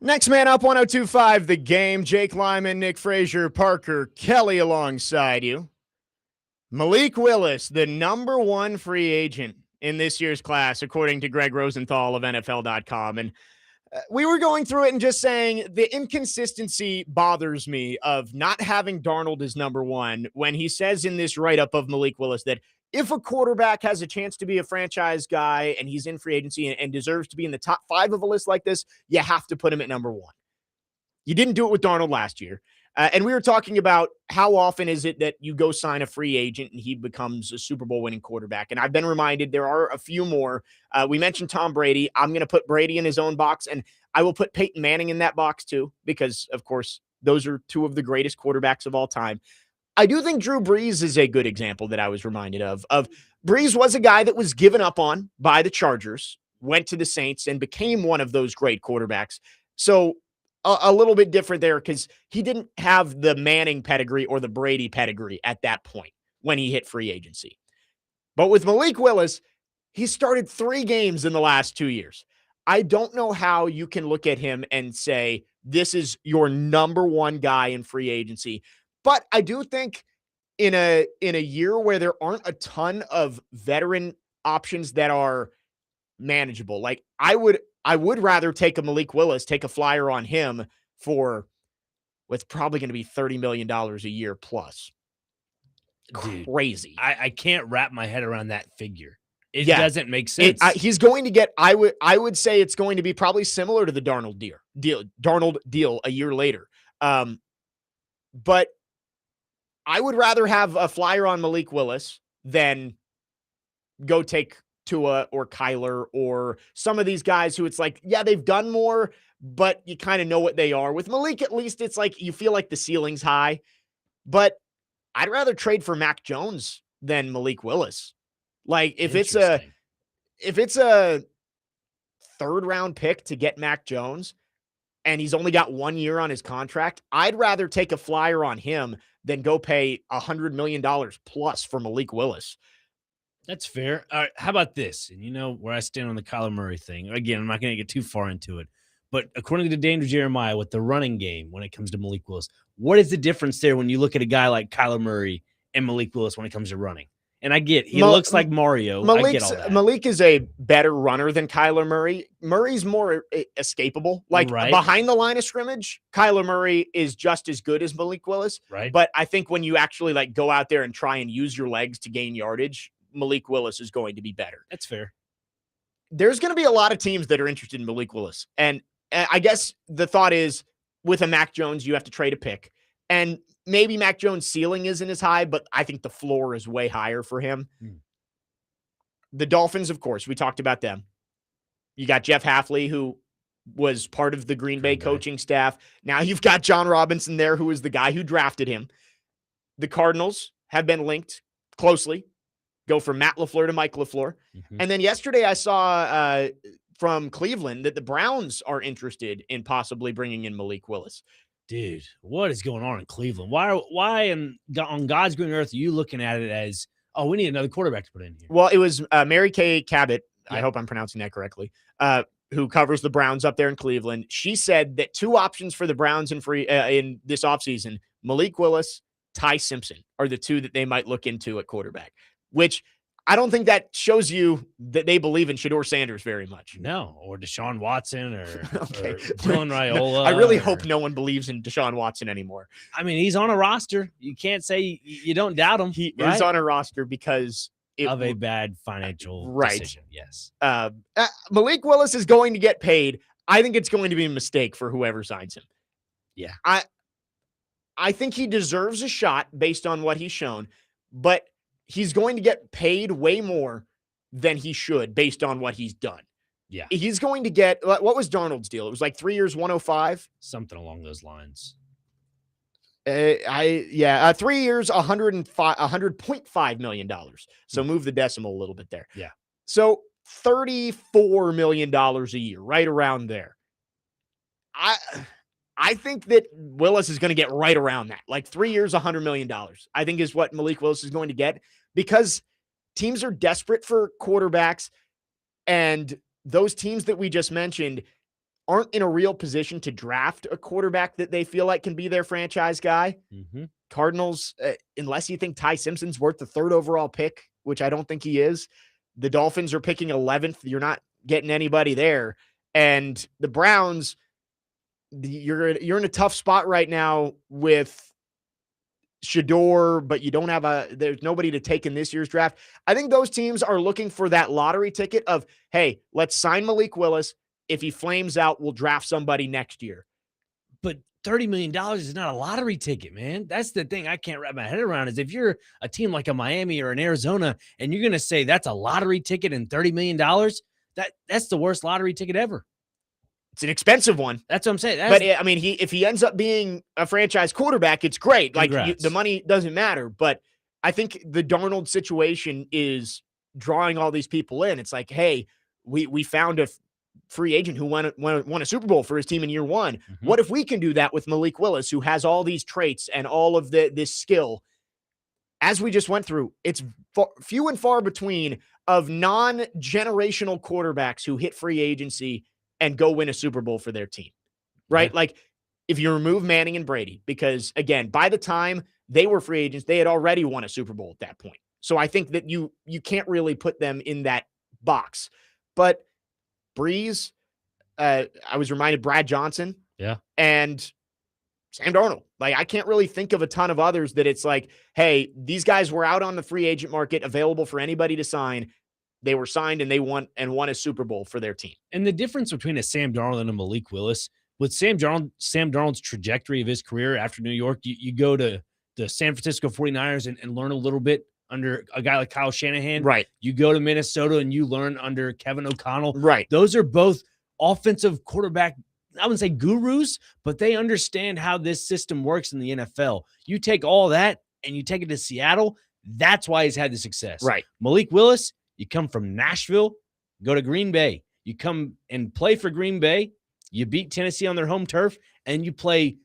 Next man up, 1025 The Game. Jake Lyman, Nick Frazier, Parker Kelly alongside you. Malik Willis, the number one free agent in this year's class, according to Greg Rosenthal of NFL.com. And we were going through it and just saying the inconsistency bothers me of not having Darnold as number one when he says in this write-up of Malik Willis that if a quarterback has a chance to be a franchise guy and he's in free agency and deserves to be in the top 5 of a list like this, you have to put him at number one. You didn't do it with Darnold last year. And we were talking about how often is it that you go sign a free agent and he becomes a Super Bowl winning quarterback. And I've been reminded there are a few more. We mentioned Tom Brady. I'm going to put Brady in his own box, and I will put Peyton Manning in that box too, because, of course, those are two of the greatest quarterbacks of all time. I do think Drew Brees is a good example that I was reminded of. Brees was a guy that was given up on by the Chargers, went to the Saints, and became one of those great quarterbacks. So a little bit different there because he didn't have the Manning pedigree or the Brady pedigree at that point when he hit free agency. But with Malik Willis, he started 3 games in the last 2 years. I don't know how you can look at him and say this is your number one guy in free agency. But I do think in a year where there aren't a ton of veteran options that are manageable, like I would rather take a Malik Willis, take a flyer on him for what's probably going to be $30 million a year plus. Dude, Crazy. I can't wrap my head around that figure. It Yeah. doesn't make sense. He's going to get, I would say it's going to be probably similar to the Darnold deal a year later. But I would rather have a flyer on Malik Willis than go take Tua or Kyler or some of these guys who it's like, yeah, they've done more, but you kind of know what they are. With Malik, at least it's like you feel like the ceiling's high. But I'd rather trade for Mac Jones than Malik Willis. Like if it's a third round pick to get Mac Jones and he's only got 1 year on his contract, I'd rather take a flyer on him than go pay $100 million plus for Malik Willis. That's fair. All right, how about this? And you know where I stand on the Kyler Murray thing. Again, I'm not going to get too far into it. But according to Daniel Jeremiah, with the running game when it comes to Malik Willis, what is the difference there when you look at a guy like Kyler Murray and Malik Willis when it comes to running? And I get he looks like Mario. I get all that. Malik is a better runner than Kyler Murray. Murray's more escapable. Like behind the line of scrimmage, Kyler Murray is just as good as Malik Willis. Right. But I think when you actually like go out there and try and use your legs to gain yardage, Malik Willis is going to be better. That's fair. There's going to be a lot of teams that are interested in Malik Willis. And I guess the thought is with a Mac Jones, you have to trade a pick. And maybe Mac Jones' ceiling isn't as high, but I think the floor is way higher for him. The Dolphins, of course, we talked about them. You got Jeff Hafley, who was part of the Green Bay coaching staff. Now you've got John Robinson there, who is the guy who drafted him. The Cardinals have been linked closely. Go from Matt LaFleur to Mike LaFleur. And then yesterday I saw from Cleveland that the Browns are interested in possibly bringing in Malik Willis. Dude, what is going on in Cleveland? Why on God's green earth are you looking at it as, oh, we need another quarterback to put in here? Well, it was Mary Kay Cabot. Yep. I hope I'm pronouncing that correctly. Who covers the Browns up there in Cleveland. She said that two options for the Browns in this offseason, Malik Willis, Ty Simpson, are the two that they might look into at quarterback, which I don't think that shows you that they believe in Shedeur Sanders very much. No, or Deshaun Watson or Dylan Raiola. I really hope no one believes in Deshaun Watson anymore. I mean, he's on a roster. You can't say you don't doubt him. He is on a roster because of a bad financial decision. Yes. Malik Willis is going to get paid. I think it's going to be a mistake for whoever signs him. Yeah. I think he deserves a shot based on what he's shown, but he's going to get paid way more than he should based on what he's done. Yeah. He's going to get, what was Darnold's deal? It was like 3 years, 105. Something along those lines. 3 years, $100.5 million. So move the decimal a little bit there. Yeah. So $34 million a year, right around there. I think that Willis is going to get right around that. Like 3 years, $100 million, I think is what Malik Willis is going to get, because teams are desperate for quarterbacks. And those teams that we just mentioned aren't in a real position to draft a quarterback that they feel like can be their franchise guy. Cardinals, unless you think Ty Simpson's worth the 3rd overall pick, which I don't think he is. The Dolphins are picking 11th. You're not getting anybody there. And the Browns, you're in a tough spot right now with Shedeur, but you don't have there's nobody to take in this year's draft. I think those teams are looking for that lottery ticket of, hey, let's sign Malik Willis. If he flames out, we'll draft somebody next year. But $30 million is not a lottery ticket, man. That's the thing I can't wrap my head around, is if you're a team like a Miami or an Arizona and you're going to say that's a lottery ticket and $30 million, that's the worst lottery ticket ever. It's an expensive one. That's what I'm saying. But I mean, if he ends up being a franchise quarterback, it's great. Like the money doesn't matter. But I think the Darnold situation is drawing all these people in. It's like, hey, we found a free agent who won a Super Bowl for his team in year one. What if we can do that with Malik Willis, who has all these traits and all of this skill? As we just went through, it's few and far between of non-generational quarterbacks who hit free agency and go win a Super Bowl for their team, right? Yeah. Like if you remove Manning and Brady, because again, by the time they were free agents, they had already won a Super Bowl at that point. So I think that you can't really put them in that box. But Breeze, I was reminded Brad Johnson, Yeah. and Sam Darnold. Like, I can't really think of a ton of others that it's like, hey, these guys were out on the free agent market, available for anybody to sign. They were signed and they won a Super Bowl for their team. And the difference between a Sam Darnold and a Malik Willis, with Sam Darnold's trajectory of his career after New York, you go to the San Francisco 49ers and learn a little bit under a guy like Kyle Shanahan. Right. You go to Minnesota and you learn under Kevin O'Connell. Right. Those are both offensive quarterback, I wouldn't say gurus, but they understand how this system works in the NFL. You take all that and you take it to Seattle, that's why he's had the success. Right. Malik Willis, you come from Nashville, go to Green Bay. You come and play for Green Bay. You beat Tennessee on their home turf, and you play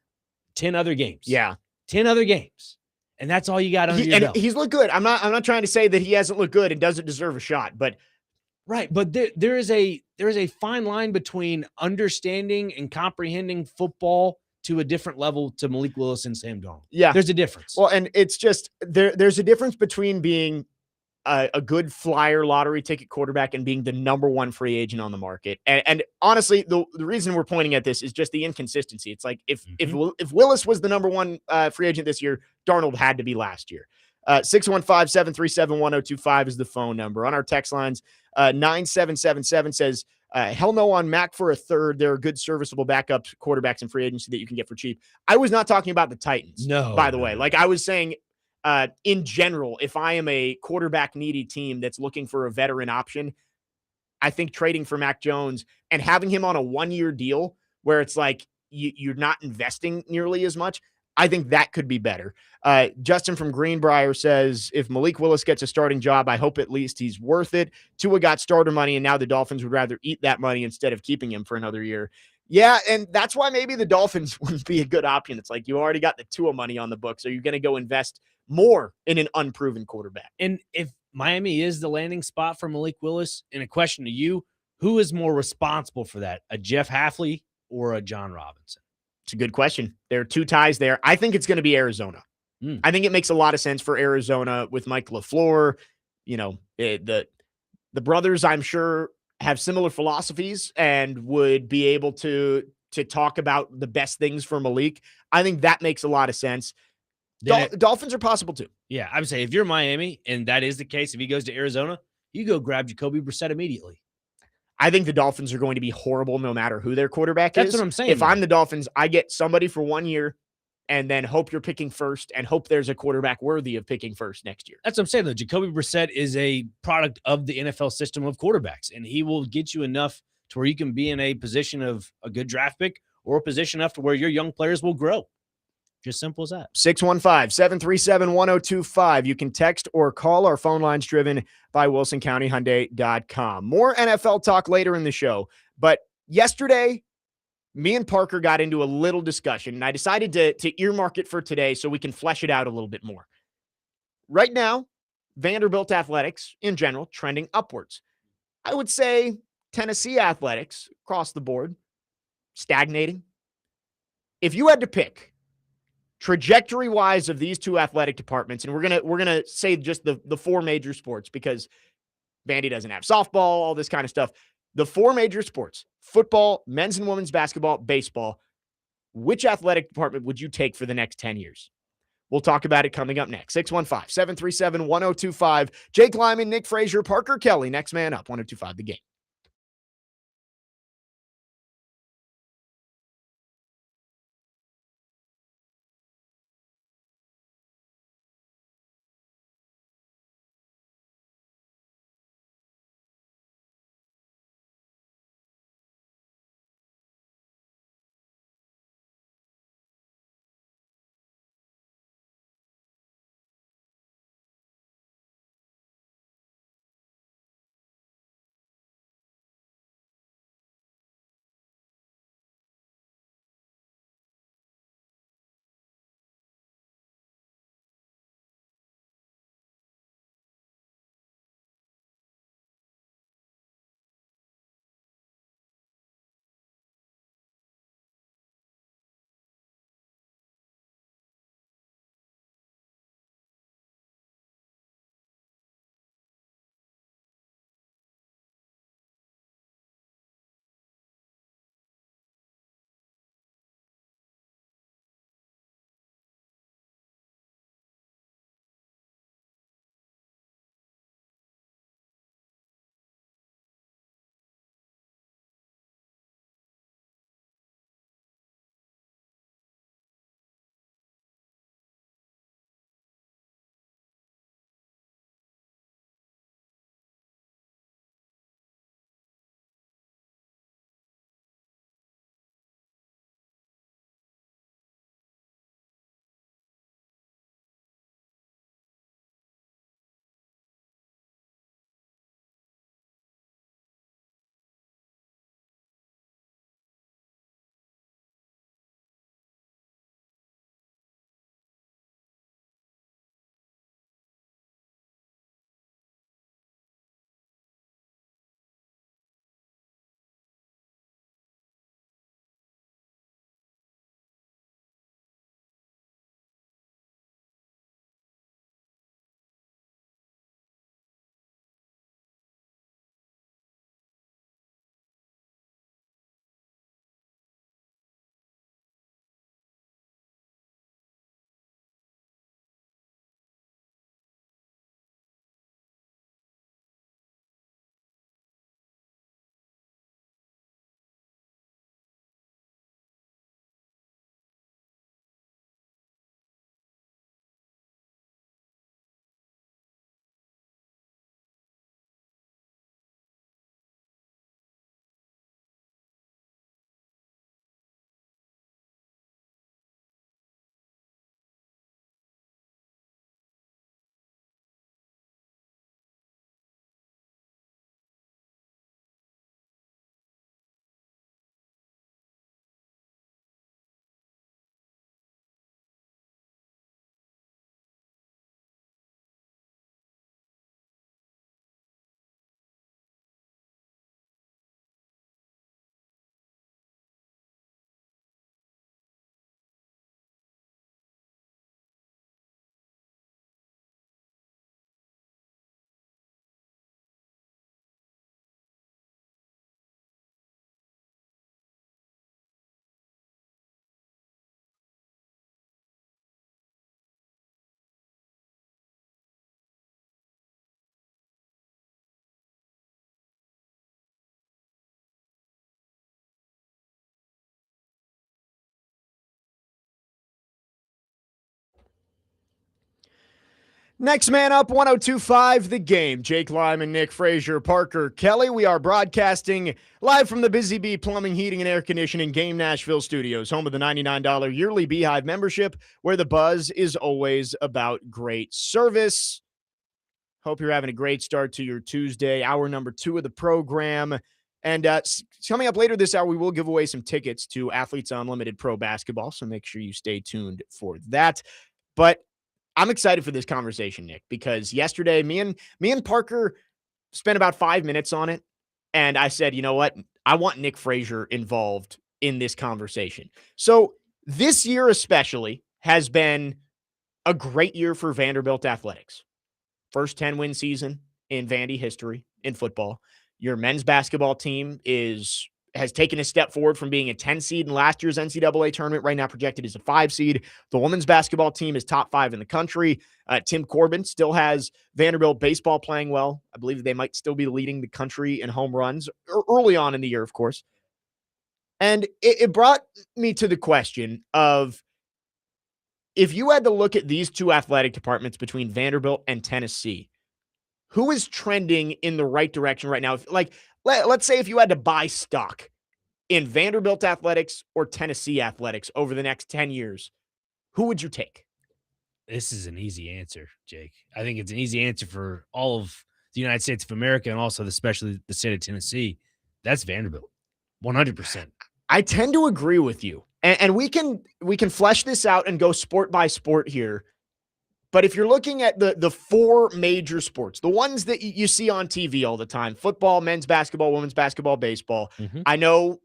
10 other games. Yeah. 10 other games. And that's all you got under your belt. He's looked good. I'm not trying to say that he hasn't looked good and doesn't deserve a shot, but right. But there is a fine line between understanding and comprehending football to a different level to Malik Willis and Sam Darnold. Yeah. There's a difference. Well, and it's just there's a difference between being a good flyer lottery ticket quarterback and being the number one free agent on the market. And honestly, the reason we're pointing at this is just the inconsistency. It's like if Willis was the number one free agent this year, Darnold had to be last year. 615-737-1025 is the phone number. On our text lines, 9777 says, hell no on Mac for a third. There are good serviceable backup quarterbacks in free agency that you can get for cheap. I was not talking about the Titans. No, by the way. Like I was saying, in general, if I am a quarterback needy team that's looking for a veteran option, I think trading for Mac Jones and having him on a 1-year deal where it's like you're not investing nearly as much, I think that could be better. Justin from Greenbrier says, if Malik Willis gets a starting job, I hope at least he's worth it. Tua got starter money, and now the Dolphins would rather eat that money instead of keeping him for another year. Yeah, and that's why maybe the Dolphins wouldn't be a good option. It's like you already got the Tua money on the books. Are you going to go invest more in an unproven quarterback? And if Miami is the landing spot for Malik Willis, and a question to you, who is more responsible for that, a Jeff Hafley or a John Robinson? It's a good question. There are two ties there. I think it's going to be Arizona. I think it makes a lot of sense for Arizona with Mike LaFleur. You know, the brothers, I'm sure, have similar philosophies and would be able to talk about the best things for Malik. I think that makes a lot of sense. Dolphins are possible too. Yeah, I would say if you're Miami and that is the case, if he goes to Arizona, you go grab Jacoby Brissett immediately. I think the Dolphins are going to be horrible no matter who their quarterback is. That's what I'm saying. If I'm the Dolphins, I get somebody for 1 year and then hope you're picking first and hope there's a quarterback worthy of picking first next year. That's what I'm saying, though. Jacoby Brissett is a product of the NFL system of quarterbacks, and he will get you enough to where you can be in a position of a good draft pick or a position enough to where your young players will grow. Just simple as that. 615-737-1025. You can text or call. Our phone line's driven by WilsonCountyHyundai.com. More NFL talk later in the show. But yesterday, me and Parker got into a little discussion, and I decided to earmark it for today so we can flesh it out a little bit more. Right now, Vanderbilt athletics, in general, trending upwards. I would say Tennessee athletics, across the board, stagnating. If you had to pick trajectory-wise of these two athletic departments, and we're gonna say just the four major sports because Vandy doesn't have softball, all this kind of stuff. The four major sports: football, men's and women's basketball, baseball. Which athletic department would you take for the next 10 years? We'll talk about it coming up next. 615-737-1025. Jake Lyman, Nick Frazier, Parker Kelly, next man up, 1025 The Game. Next man up, 1025 The Game. Jake Lyman, Nick Frazier, Parker Kelly. We are broadcasting live from the Busy Bee Plumbing, Heating, and Air Conditioning Game Nashville Studios, home of the $99 yearly Beehive membership, where the buzz is always about great service. Hope you're having a great start to your Tuesday, hour number 2 of the program. And coming up later this hour, we will give away some tickets to Athletes Unlimited Pro Basketball, so make sure you stay tuned for that. But I'm excited for this conversation, Nick, because yesterday me and Parker spent about 5 minutes on it, and I said, you know what? I want Nick Frazier involved in this conversation. So this year especially has been a great year for Vanderbilt athletics. First 10-win season in Vandy history in football. Your men's basketball team has taken a step forward from being a 10 seed in last year's NCAA tournament, right now projected as a 5 seed. The women's basketball team is top 5 in the country. Tim Corbin still has Vanderbilt baseball playing well. I believe they might still be leading the country in home runs early on in the year, of course. And it brought me to the question of, if you had to look at these two athletic departments between Vanderbilt and Tennessee, who is trending in the right direction right now? Let's say if you had to buy stock in Vanderbilt athletics or Tennessee athletics over the next 10 years, who would you take? This is an easy answer, Jake. I think it's an easy answer for all of the United States of America and also especially the state of Tennessee. That's Vanderbilt, 100%. I tend to agree with you. And we can flesh this out and go sport by sport here. But if you're looking at the 4 major sports, the ones that you see on TV all the time, football, men's basketball, women's basketball, baseball. Mm-hmm. I know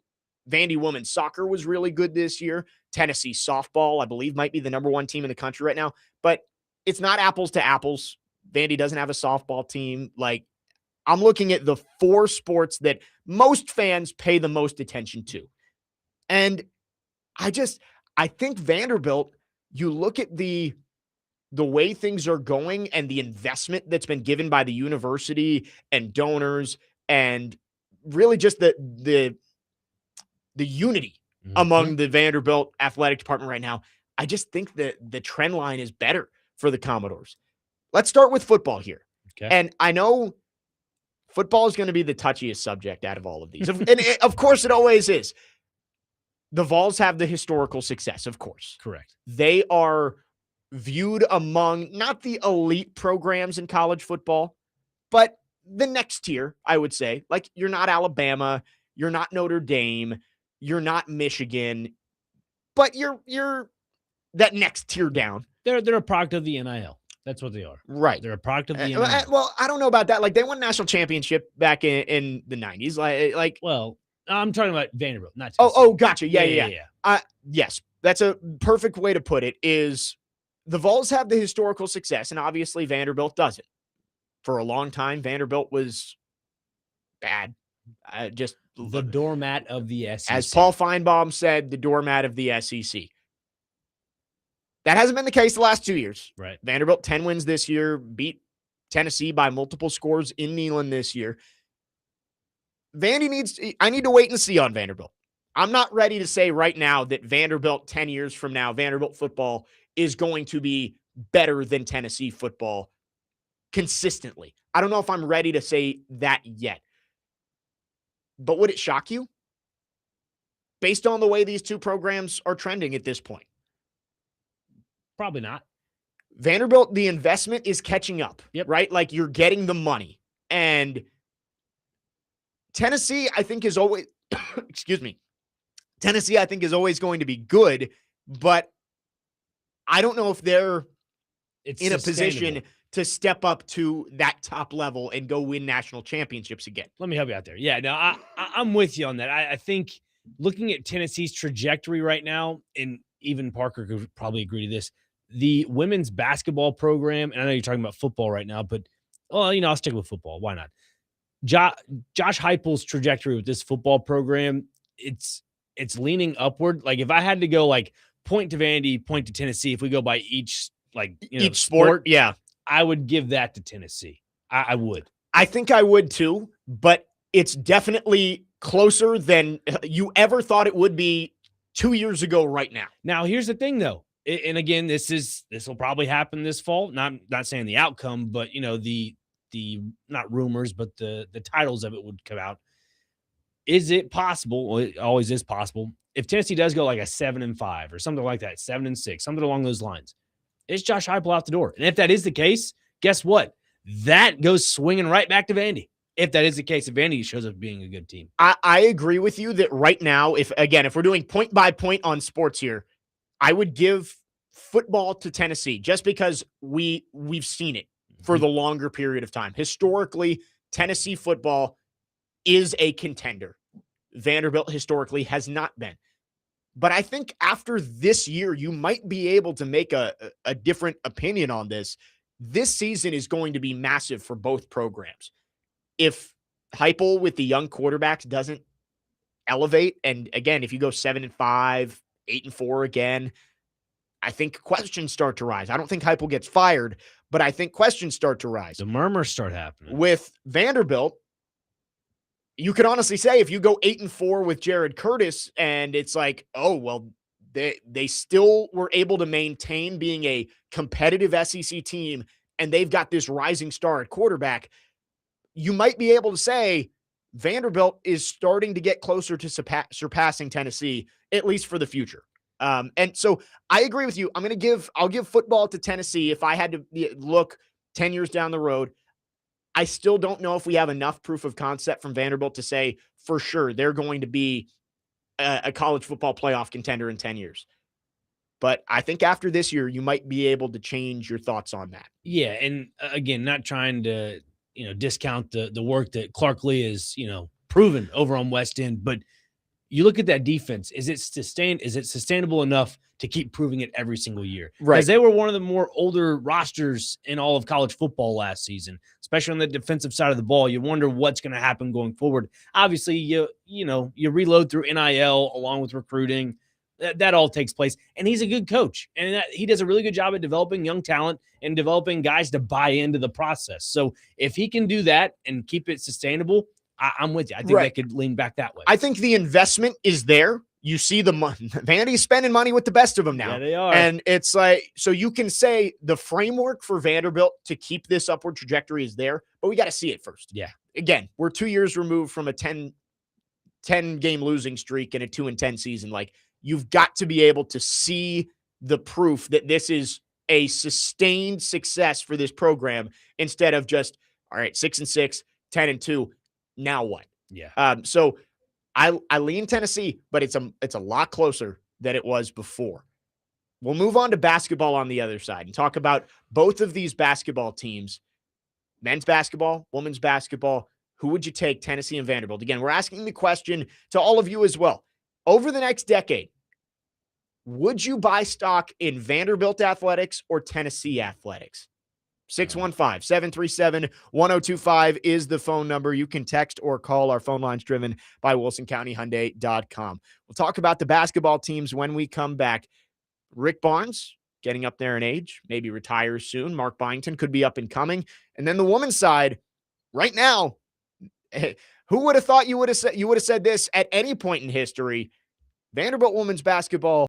Vandy women's soccer was really good this year. Tennessee softball, I believe, might be the number 1 team in the country right now. But it's not apples to apples. Vandy doesn't have a softball team. Like, I'm looking at the 4 sports that most fans pay the most attention to. And I think Vanderbilt, you look at the way things are going and the investment that's been given by the university and donors and really just the unity among the Vanderbilt athletic department right now. I just think that the trend line is better for the Commodores. Let's start with football here. Okay. And I know football is going to be the touchiest subject out of all of these. And of course it always is. The Vols have the historical success, of course. Correct. They are viewed among not the elite programs in college football, but the next tier, I would say. Like, you're not Alabama, you're not Notre Dame, you're not Michigan, but you're that next tier down. They're a product of the NIL. That's what they are. Right. They're a product of the NIL. Well, I don't know about that. Like, they won a national championship back in the 90s. Well, I'm talking about Vanderbilt, not Tennessee. Oh, gotcha. Yeah. Yes, that's a perfect way to put it. Is the Vols have the historical success, and obviously Vanderbilt doesn't. For a long time, Vanderbilt was bad. Just the doormat of the SEC. As Paul Feinbaum said, the doormat of the SEC. That hasn't been the case the last 2 years. Right. Vanderbilt, 10 wins this year, beat Tennessee by multiple scores in Neyland this year. I need to wait and see on Vanderbilt. I'm not ready to say right now that Vanderbilt 10 years from now, Vanderbilt football is going to be better than Tennessee football consistently. I don't know if I'm ready to say that yet. But would it shock you? Based on the way these two programs are trending at this point. Probably not. Vanderbilt, the investment is catching up, right? Like, you're getting the money. And Tennessee, I think, is always, excuse me. Tennessee, I think, is always going to be good, but I don't know if they're in a position to step up to that top level and go win national championships again. Let me help you out there. Yeah, no, I'm with you on that. I think looking at Tennessee's trajectory right now, and even Parker could probably agree to this, the women's basketball program, and I know you're talking about football right now, but, I'll stick with football. Why not? Josh Heupel's trajectory with this football program, it's leaning upward. Like, if I had to go, like, point to Vandy, point to Tennessee, if we go by each sport, yeah, I would give that to Tennessee. I would. I think I would too, but it's definitely closer than you ever thought it would be 2 years ago right now. Now, here's the thing, though. And again, this will probably happen this fall. Not saying the outcome, but the not rumors, but the titles of it would come out. Is it possible? Well, it always is possible. If Tennessee does go like a 7-5 or something like that, 7-6, something along those lines, is Josh Heupel out the door? And if that is the case, guess what? That goes swinging right back to Vandy. If that is the case, if Vandy shows up being a good team. I agree with you that right now, if we're doing point by point on sports here, I would give football to Tennessee just because we've seen it for the longer period of time. Historically, Tennessee football is a contender. Vanderbilt historically has not been. But I think after this year, you might be able to make a different opinion on this. This season is going to be massive for both programs. If Heupel with the young quarterbacks doesn't elevate, and again, if you go 7-5, 8-4 again, I think questions start to rise. I don't think Heupel gets fired, but I think questions start to rise. The murmurs start happening. With Vanderbilt, you could honestly say if you go 8-4 with Jared Curtis and it's like, oh, well, they still were able to maintain being a competitive SEC team and they've got this rising star at quarterback, you might be able to say Vanderbilt is starting to get closer to surpassing Tennessee, at least for the future. And so I agree with you. I'll give football to Tennessee. If I had to look 10 years down the road, I still don't know if we have enough proof of concept from Vanderbilt to say for sure they're going to be a college football playoff contender in 10 years. But I think after this year, you might be able to change your thoughts on that. Yeah. And again, not trying to, discount the work that Clark Lee is, proven over on West End, but you look at that defense, is it sustainable enough to keep proving it every single year? Right. Because they were one of the more older rosters in all of college football last season, especially on the defensive side of the ball. You wonder what's going to happen going forward. Obviously, you reload through NIL along with recruiting. That all takes place. And he's a good coach. And he does a really good job at developing young talent and developing guys to buy into the process. So if he can do that and keep it sustainable, I'm with you. I think they could lean back that way. I think the investment is there. You see the money. Vandy's spending money with the best of them now. Yeah, they are. And it's like, so you can say the framework for Vanderbilt to keep this upward trajectory is there, but we got to see it first. Yeah. Again, we're 2 years removed from a 10 game losing streak and a 2-10 season. Like, you've got to be able to see the proof that this is a sustained success for this program instead of just, all right, 6-6, 10-2. Now what? Yeah. So I lean Tennessee, but it's a lot closer than it was before. We'll move on to basketball on the other side and talk about both of these basketball teams, men's basketball, women's basketball. Who would you take, Tennessee and Vanderbilt? Again, we're asking the question to all of you as well. Over the next decade, would you buy stock in Vanderbilt athletics or Tennessee athletics? 615-737-1025 is the phone number. You can text or call. Our phone line's driven by WilsonCountyHyundai.com. We'll talk about the basketball teams when we come back. Rick Barnes, getting up there in age, maybe retires soon. Mark Byington could be up and coming. And then the women's side, right now, who would have thought you would have said this at any point in history? Vanderbilt women's basketball